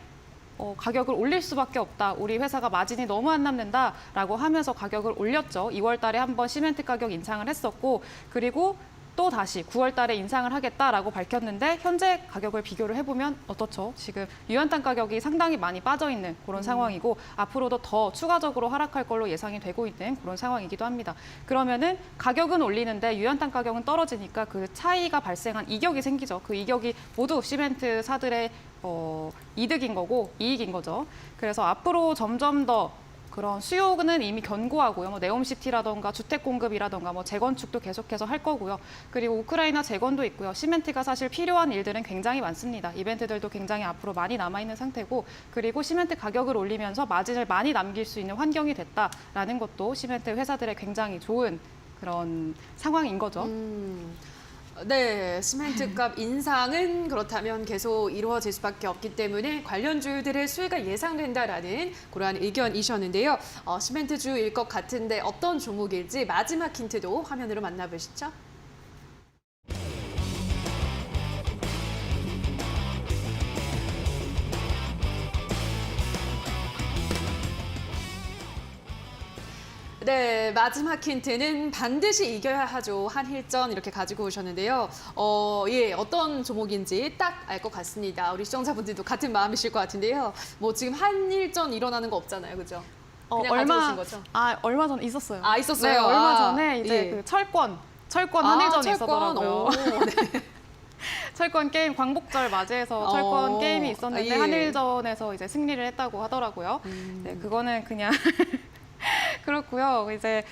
가격을 올릴 수밖에 없다. 우리 회사가 마진이 너무 안 남는다라고 하면서 가격을 올렸죠. 2월 달에 한번 시멘트 가격 인상을 했었고 그리고 또 다시 9월 달에 인상을 하겠다라고 밝혔는데 현재 가격을 비교를 해보면 어떻죠? 지금 유연탄 가격이 상당히 많이 빠져있는 그런 상황이고 앞으로도 더 추가적으로 하락할 걸로 예상이 되고 있는 그런 상황이기도 합니다. 그러면은 가격은 올리는데 유연탄 가격은 떨어지니까 그 차이가 발생한 이격이 생기죠. 그 이격이 모두 시멘트 사들의 이득인 거고 이익인 거죠. 그래서 앞으로 점점 더 그런 수요는 이미 견고하고요. 뭐 네옴시티라던가 주택 공급이라던가 뭐 재건축도 계속해서 할 거고요. 그리고 우크라이나 재건도 있고요. 시멘트가 사실 필요한 일들은 굉장히 많습니다. 이벤트들도 굉장히 앞으로 많이 남아있는 상태고 그리고 시멘트 가격을 올리면서 마진을 많이 남길 수 있는 환경이 됐다라는 것도 시멘트 회사들의 굉장히 좋은 그런 상황인 거죠. 네, 시멘트 값 인상은 그렇다면 계속 이루어질 수밖에 없기 때문에 관련주들의 수혜가 예상된다라는 그러한 의견이셨는데요. 시멘트주일 것 같은데 어떤 종목일지 마지막 힌트도 화면으로 만나보시죠. 네, 마지막 힌트는 반드시 이겨야 하죠. 한일전 이렇게 가지고 오셨는데요. 예, 어떤 종목인지 딱 알 것 같습니다. 우리 시청자분들도 같은 마음이실 것 같은데요. 뭐 지금 한일전 일어나는 거 없잖아요, 그죠? 그냥 가져오신 거죠? 얼마 전에 있었어요. 아, 있었어요? 네, 얼마 아, 전에 이제 예. 그 철권 한일전이 철권. 있었더라고요. 오, 네. 철권 게임 광복절 맞이해서 철권 게임이 있었는데 예. 한일전에서 이제 승리를 했다고 하더라고요. 네, 그거는 그냥 그렇고요. 이제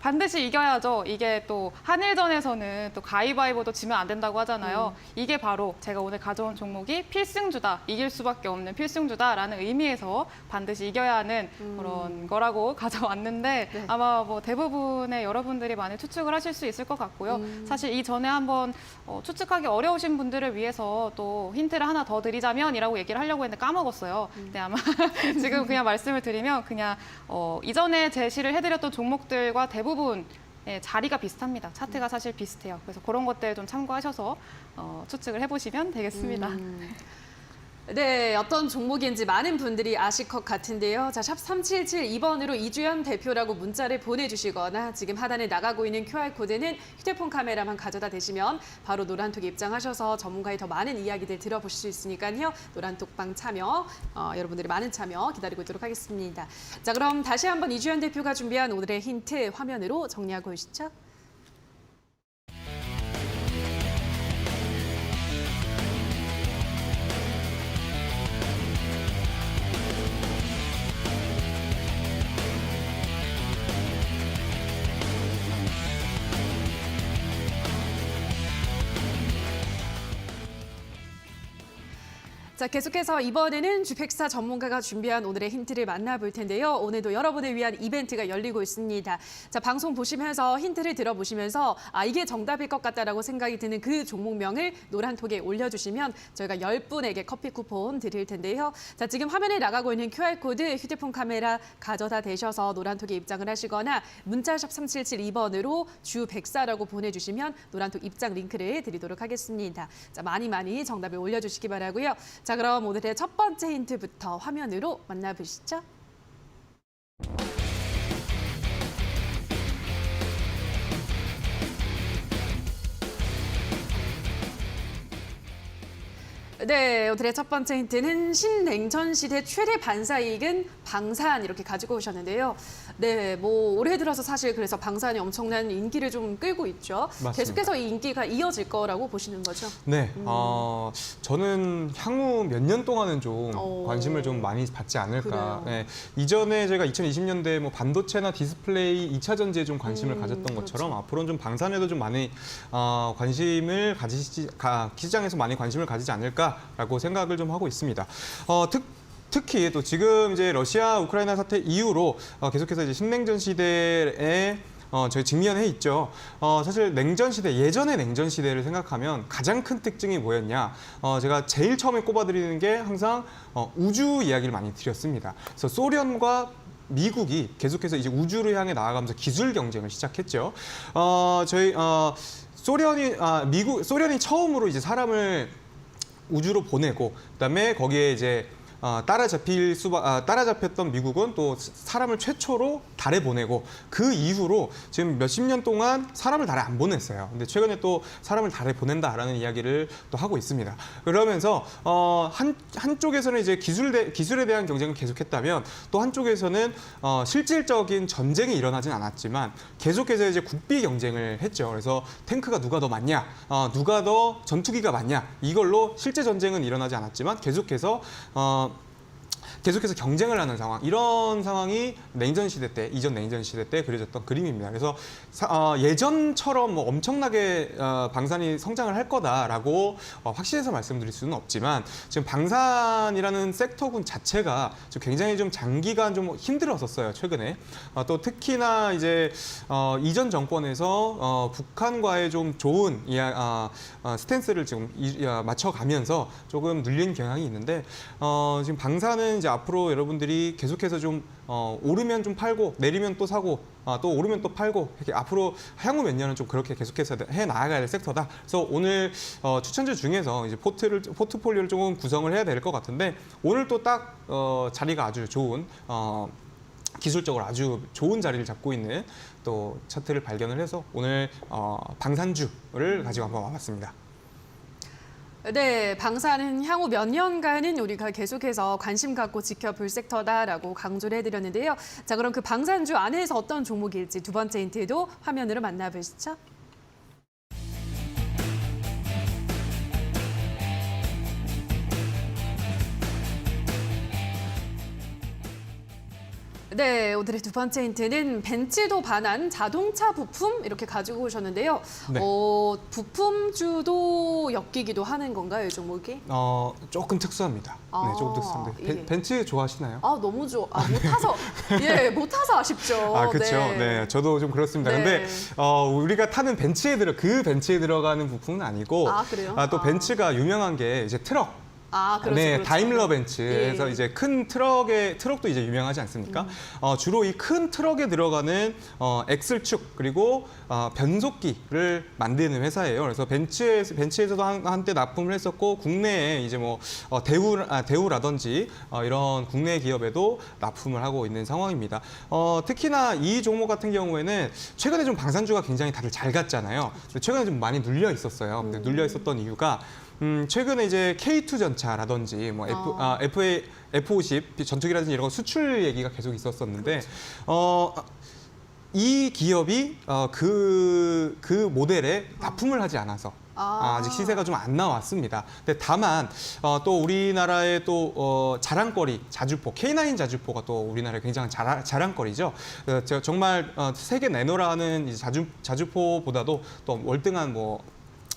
반드시 이겨야죠. 이게 또 한일전에서는 또 가위바위보도 지면 안 된다고 하잖아요. 이게 바로 제가 오늘 가져온 종목이 필승주다, 이길 수밖에 없는 필승주다라는 의미에서 반드시 이겨야 하는 그런 거라고 가져왔는데 네. 아마 뭐 대부분의 여러분들이 많이 추측을 하실 수 있을 것 같고요. 사실 이전에 한번 추측하기 어려우신 분들을 위해서 또 힌트를 하나 더 드리자면이라고 얘기를 하려고 했는데 까먹었어요. 근데 아마 지금 그냥 말씀을 드리면 그냥 이전에 제시를 해드렸던 종목들과 대부분 자리가 비슷합니다. 차트가 사실 비슷해요. 그래서 그런 것들 좀 참고하셔서 추측을 해보시면 되겠습니다. 네, 어떤 종목인지 많은 분들이 아실 것 같은데요. 자, 샵 3772번으로 이주연 대표라고 문자를 보내주시거나 지금 하단에 나가고 있는 QR코드는 휴대폰 카메라만 가져다 대시면 바로 노란톡에 입장하셔서 전문가의 더 많은 이야기들 들어보실 수 있으니까요. 노란톡방 참여, 여러분들의 많은 참여 기다리고 있도록 하겠습니다. 자, 그럼 다시 한번 이주연 대표가 준비한 오늘의 힌트 화면으로 정리하고 오시죠. 자, 계속해서 이번에는 주택사 전문가가 준비한 오늘의 힌트를 만나볼 텐데요. 오늘도 여러분을 위한 이벤트가 열리고 있습니다. 자, 방송 보시면서 힌트를 들어보시면서 이게 정답일 것 같다라고 생각이 드는 그 종목명을 노란톡에 올려주시면 저희가 10분에게 커피 쿠폰 드릴 텐데요. 자, 지금 화면에 나가고 있는 QR코드 휴대폰 카메라 가져다 대셔서 노란톡에 입장을 하시거나 문자샵 3772번으로 주백사라고 보내주시면 노란톡 입장 링크를 드리도록 하겠습니다. 자, 많이 정답을 올려주시기 바라고요. 자, 그럼 오늘의 첫 번째 힌트부터 화면으로 만나보시죠. 네, 오늘의 첫 번째 힌트는 신냉전 시대 최대 반사 이익은 방산 이렇게 가지고 오셨는데요. 네, 뭐 올해 들어서 사실 그래서 방산이 엄청난 인기를 좀 끌고 있죠. 맞습니다. 계속해서 이 인기가 이어질 거라고 보시는 거죠? 네, 저는 향후 몇 년 동안은 좀 관심을 좀 많이 받지 않을까. 그래요. 네, 이전에 제가 2020년대 뭐 반도체나 디스플레이 2차 전지에 좀 관심을 가졌던 것처럼 그렇죠. 앞으로는 좀 방산에도 좀 많이 관심을 시장에서 많이 관심을 가지지 않을까라고 생각을 좀 하고 있습니다. 특히 또 지금 이제 러시아 우크라이나 사태 이후로 계속해서 이제 신냉전 시대에 저희 직면해 있죠. 사실 냉전 시대, 예전의 냉전 시대를 생각하면 가장 큰 특징이 뭐였냐? 제가 제일 처음에 꼽아드리는 게 항상 우주 이야기를 많이 드렸습니다. 그래서 소련과 미국이 계속해서 이제 우주를 향해 나아가면서 기술 경쟁을 시작했죠. 소련이 처음으로 이제 사람을 우주로 보내고 그다음에 거기에 이제 따라잡혔던 미국은 또 사람을 최초로 달에 보내고 그 이후로 지금 몇십 년 동안 사람을 달에 안 보냈어요. 근데 최근에 또 사람을 달에 보낸다라는 이야기를 또 하고 있습니다. 그러면서 한쪽에서는 이제 기술에 대한 경쟁을 계속했다면 또 한쪽에서는 실질적인 전쟁이 일어나진 않았지만 계속해서 이제 국비 경쟁을 했죠. 그래서 탱크가 누가 더 많냐, 누가 더 전투기가 많냐 이걸로 실제 전쟁은 일어나지 않았지만 계속해서 경쟁을 하는 상황, 이런 상황이 이전 냉전 시대 때 그려졌던 그림입니다. 그래서 예전처럼 뭐 엄청나게 방산이 성장을 할 거다라고 확신해서 말씀드릴 수는 없지만 지금 방산이라는 섹터군 자체가 지금 굉장히 좀 장기간 좀 힘들었었어요, 최근에. 또 특히나 이제 이전 정권에서 북한과의 좀 좋은 스탠스를 지금 맞춰가면서 조금 늘린 경향이 있는데 지금 방산은 이제 앞으로 여러분들이 계속해서 좀 오르면 좀 팔고 내리면 또 사고 또 오르면 또 팔고 이렇게 앞으로 향후 몇 년은 좀 그렇게 계속해서 해 나가야 될 섹터다. 그래서 오늘 추천주 중에서 이제 포트폴리오를 조금 구성을 해야 될 것 같은데 오늘 또 딱 자리가 아주 좋은 기술적으로 아주 좋은 자리를 잡고 있는 또 차트를 발견을 해서 오늘 방산주를 가지고 한번 와봤습니다. 네, 방사는 향후 몇 년간은 우리가 계속해서 관심 갖고 지켜볼 섹터다라고 강조를 해드렸는데요. 자, 그럼 그 방산주 안에서 어떤 종목일지 두 번째 힌트도 화면으로 만나보시죠. 네, 오늘의 두 번째 힌트는 벤츠도 반한 자동차 부품 이렇게 가지고 오셨는데요. 네. 부품주도 엮이기도 하는 건가요, 이 종목이? 조금 특수합니다. 아, 네, 조금 특수한데 예. 벤츠 좋아하시나요? 아, 너무 좋아. 아, 못 타서. 예, 못 타서 아쉽죠. 아, 그렇죠. 네. 저도 좀 그렇습니다. 네. 근데 우리가 타는 그 벤츠에 들어가는 부품은 아니고 아, 그래요? 또 벤츠가 유명한 게 이제 트럭. 아, 그렇죠. 네, 그렇죠. 다임러 벤츠에서 예. 이제 큰 트럭도 이제 유명하지 않습니까? 주로 이 큰 트럭에 들어가는 엑셀축 그리고 변속기를 만드는 회사예요. 그래서 벤츠에서도 한때 납품을 했었고 국내에 이제 뭐 대우라든지 이런 국내 기업에도 납품을 하고 있는 상황입니다. 특히나 이 종목 같은 경우에는 최근에 좀 방산주가 굉장히 다들 잘 갔잖아요. 근데 최근에 좀 많이 눌려 있었어요. 근데 눌려 있었던 이유가 최근에 이제 K2 전차라든지 뭐 F50 전투기라든지 이런 거 수출 얘기가 계속 있었었는데 이 기업이 그 모델에 납품을 하지 않아서 아직 시세가 좀 안 나왔습니다. 근데 다만 또 우리나라의 또 자랑거리 자주포 K9 자주포가 또 우리나라의 굉장히 자랑거리죠. 정말 세계 내노라는 이 자주포보다도 또 월등한 뭐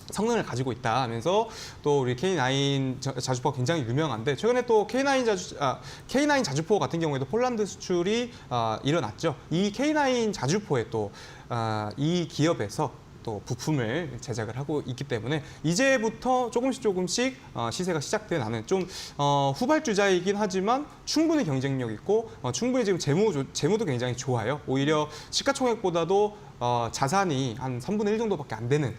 성능을 가지고 있다 하면서 또 우리 K9 자주포가 굉장히 유명한데 최근에 또 K9 자주포 같은 경우에도 폴란드 수출이 일어났죠. 이 K9 자주포에 또 이 기업에서 또 부품을 제작을 하고 있기 때문에 이제부터 조금씩 시세가 시작돼 나는 좀 후발주자이긴 하지만 충분히 경쟁력 있고 충분히 지금 재무도 굉장히 좋아요. 오히려 시가총액보다도 자산이 한 3분의 1 정도밖에 안 되는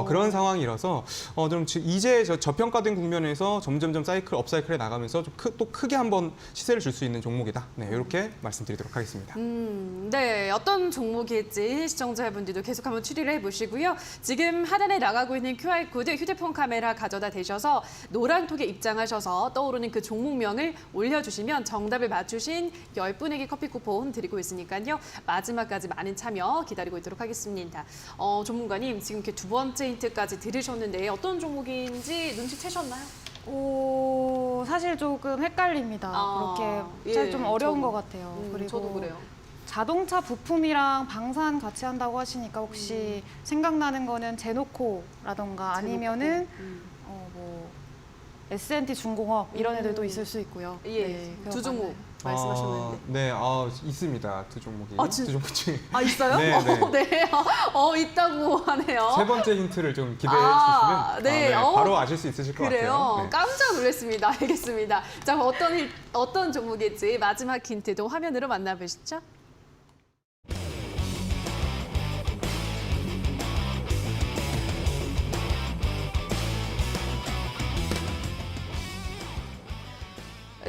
그런 상황이라서 좀 이제 저평가된 국면에서 점점점 업사이클에 나가면서 좀 또 크게 한번 시세를 줄 수 있는 종목이다. 네, 이렇게 말씀드리도록 하겠습니다. 네, 어떤 종목일지 시청자분들도 계속 한번 추리를 해보시고요. 지금 하단에 나가고 있는 QR코드 휴대폰 카메라 가져다 대셔서 노란톡에 입장하셔서 떠오르는 그 종목명을 올려주시면 정답을 맞추신 10분에게 커피 쿠폰 드리고 있으니까요. 마지막까지 많은 참여 기다리고 있도록 하겠습니다. 전문가님, 지금 이렇게 두 번째 힌트까지 들으셨는데 어떤 종목인지 눈치채셨나요? 사실 조금 헷갈립니다. 그렇게 예, 좀 어려운 저도. 것 같아요. 그리고 저도 그래요. 자동차 부품이랑 방산 같이 한다고 하시니까 혹시 생각나는 거는 제노코라던가 아니면은 뭐 S&T 중공업 이런 애들도 있을 수 있고요. 예, 네, 두 종목 말씀하셨는데. 네, 있습니다. 두 종목이. 두 종목 중에. 아, 있어요? 네, 네. 네. 있다고 하네요. 세 번째 힌트를 좀 기대해 주시면 네. 바로 아실 수 있으실 것 그래요? 같아요. 네. 깜짝 놀랐습니다. 알겠습니다. 자, 그럼 어떤 종목일지 마지막 힌트도 화면으로 만나보시죠.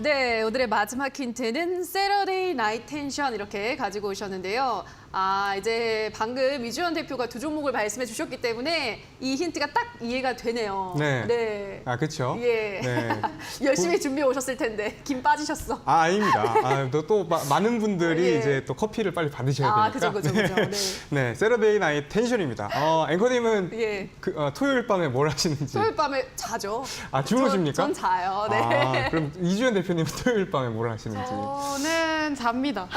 네, 오늘의 마지막 힌트는 세러데이 나이트 텐션 이렇게 가지고 오셨는데요. 이제 방금 이주연 대표가 두 종목을 말씀해 주셨기 때문에 이 힌트가 딱 이해가 되네요. 네. 네. 그렇죠. 예. 네. 열심히 준비해 오셨을 텐데 김 빠지셨어. 아닙니다. 또 많은 분들이 예. 이제 또 커피를 빨리 받으셔야 되니까. 그죠. 네. 네, 세러데이 나이트 텐션입니다. 앵커님은 예. 토요일 밤에 뭘 하시는지? 토요일 밤에 자죠. 주무십니까? 전 자요. 네. 그럼 이주연 대표님은 토요일 밤에 뭘 하시는지? 저는 잡니다.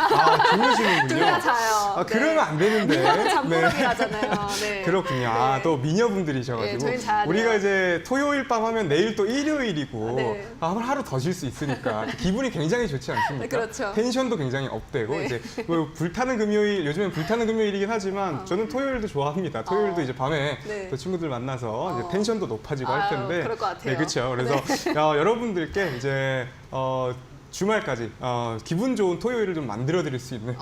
주무시는군요. 둘 다 자요. 그러면 안 되는데. 잠꾸러기라잖아요. 네. 그렇군요. 네. 또 미녀분들이셔가지고. 네, 저희는 자야 돼요. 우리가 이제 토요일 밤 하면 내일 또 일요일이고 네. 하루 더 쉴 수 있으니까 기분이 굉장히 좋지 않습니까? 그렇죠. 텐션도 굉장히 업되고 네. 이제 뭐 불타는 금요일, 요즘엔 불타는 금요일이긴 하지만 저는 토요일도 좋아합니다. 토요일도 이제 밤에 네. 또 친구들 만나서 이제 텐션도 높아지고 할 텐데. 그럴 것 같아요. 네, 그렇죠. 그래서 여러분들께 이제 주말까지 기분 좋은 토요일을 좀 만들어드릴 수 있는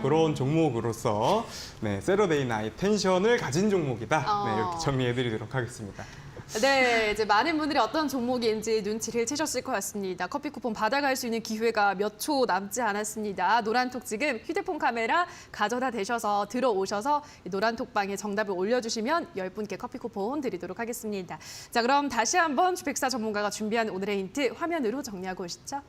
그런 종목으로서 네, 세러데이 나이트 텐션을 가진 종목이다. 네, 이렇게 정리해드리도록 하겠습니다. 네, 이제 많은 분들이 어떤 종목인지 눈치를 채셨을 것 같습니다. 커피 쿠폰 받아갈 수 있는 기회가 몇 초 남지 않았습니다. 노란톡 지금 휴대폰 카메라 가져다 대셔서 들어오셔서 노란톡 방에 정답을 올려주시면 10분께 커피 쿠폰 드리도록 하겠습니다. 자, 그럼 다시 한번 주백사 전문가가 준비한 오늘의 힌트 화면으로 정리하고 오시죠.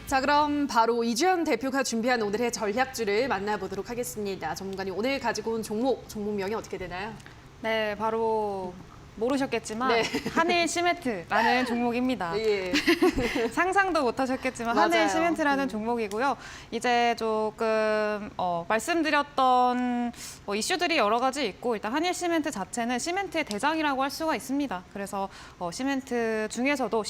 자, 그럼 바로 이주연 대표가 준비한 오늘의 전략주를 만나보도록 하겠습니다. 전문가님, 오늘 가지고 온 종목명이 어떻게 되나요? 네, 바로 모르셨겠지만 네. 한일 시멘트라는 종목입니다. 예. 상상도 못하셨겠지만 맞아요. 한일 시멘트라는 종목이고요. 이제 조금 말씀드렸던 이슈들이 여러 가지 있고 일단 한일 시멘트 자체는 시멘트의 대장이라고 할 수가 있습니다. 그래서 시멘트 중에서도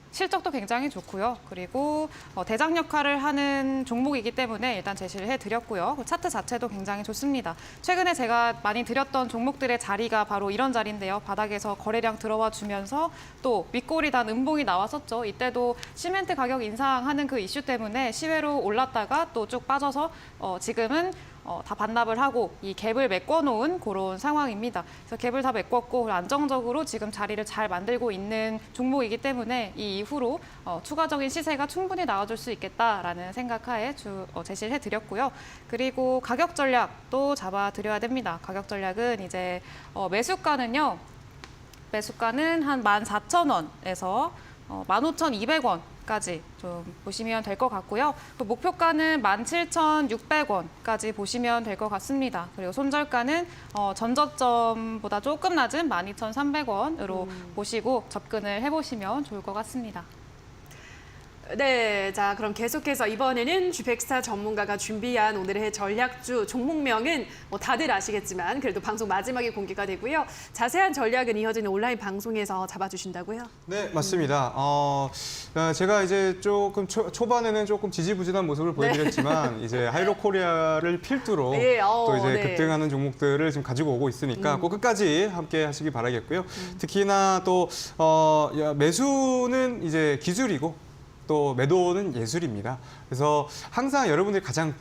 실적도 굉장히 좋고요. 그리고 대장 역할을 하는 종목이기 때문에 일단 제시를 해드렸고요. 차트 자체도 굉장히 좋습니다. 최근에 제가 많이 드렸던 종목들의 자리가 바로 이런 자리인데요. 바닥에서 거래량 들어와 주면서 또 윗골이 단 음봉이 나왔었죠. 이때도 시멘트 가격 인상하는 그 이슈 때문에 시외로 올랐다가 또 쭉 빠져서 지금은 다 반납을 하고 이 갭을 메꿔놓은 그런 상황입니다. 그래서 갭을 다 메꿨고 안정적으로 지금 자리를 잘 만들고 있는 종목이기 때문에 이 이후로 추가적인 시세가 충분히 나와줄 수 있겠다라는 생각하에 제시를 해드렸고요. 그리고 가격 전략도 잡아드려야 됩니다. 가격 전략은 이제 매수가는 한 14,000원에서 15,200원까지 좀 보시면 될 것 같고요. 또 목표가는 17,600원까지 보시면 될 것 같습니다. 그리고 손절가는 전저점보다 조금 낮은 12,300원으로 보시고 접근을 해보시면 좋을 것 같습니다. 네, 자 그럼 계속해서 이번에는 주백사 전문가가 준비한 오늘의 전략주 종목명은 뭐 다들 아시겠지만 그래도 방송 마지막에 공개가 되고요. 자세한 전략은 이어지는 온라인 방송에서 잡아주신다고요? 네, 맞습니다. 제가 이제 조금 초반에는 조금 지지부진한 모습을 보여드렸지만 이제 하이로코리아를 필두로 예, 또 이제 네. 급등하는 종목들을 지금 가지고 오고 있으니까 꼭 끝까지 함께 하시기 바라겠고요. 특히나 또 매수는 이제 기술이고 또 매도는 예술입니다. 그래서 항상 여러분들이 가장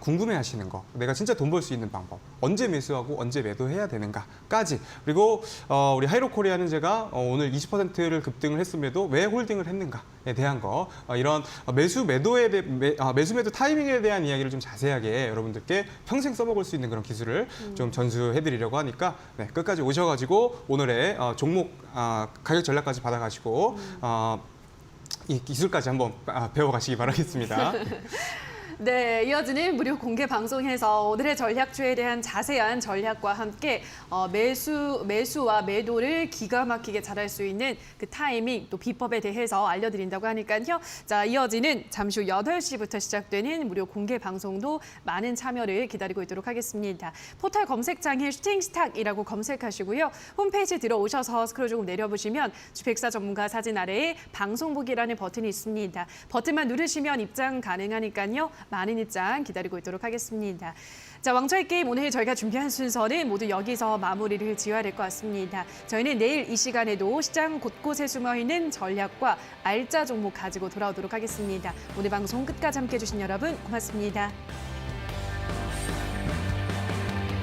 궁금해하시는 거, 내가 진짜 돈 벌 수 있는 방법, 언제 매수하고 언제 매도해야 되는가까지. 그리고 우리 하이로코리아는 제가 오늘 20%를 급등을 했음에도 왜 홀딩을 했는가에 대한 거, 이런 매수 매도 타이밍에 대한 이야기를 좀 자세하게 여러분들께 평생 써먹을 수 있는 그런 기술을 좀 전수해드리려고 하니까 네, 끝까지 오셔가지고 오늘의 종목 가격 전략까지 받아가시고. 이 기술까지 한번 배워가시기 바라겠습니다. 네, 이어지는 무료 공개 방송에서 오늘의 전략주에 대한 자세한 전략과 함께 매수와 매도를 기가 막히게 잘할 수 있는 그 타이밍 또 비법에 대해서 알려드린다고 하니까요. 자, 이어지는 잠시 후 8시부터 시작되는 무료 공개 방송도 많은 참여를 기다리고 있도록 하겠습니다. 포털 검색창에 슈팅스탁이라고 검색하시고요. 홈페이지 들어오셔서 스크롤 조금 내려보시면 주백사 전문가 사진 아래에 방송 보기라는 버튼이 있습니다. 버튼만 누르시면 입장 가능하니까요. 많은 입장 기다리고 있도록 하겠습니다. 자, 왕좌의 게임 오늘 저희가 준비한 순서는 모두 여기서 마무리를 지어야 될 것 같습니다. 저희는 내일 이 시간에도 시장 곳곳에 숨어있는 전략과 알짜 종목 가지고 돌아오도록 하겠습니다. 오늘 방송 끝까지 함께해 주신 여러분 고맙습니다.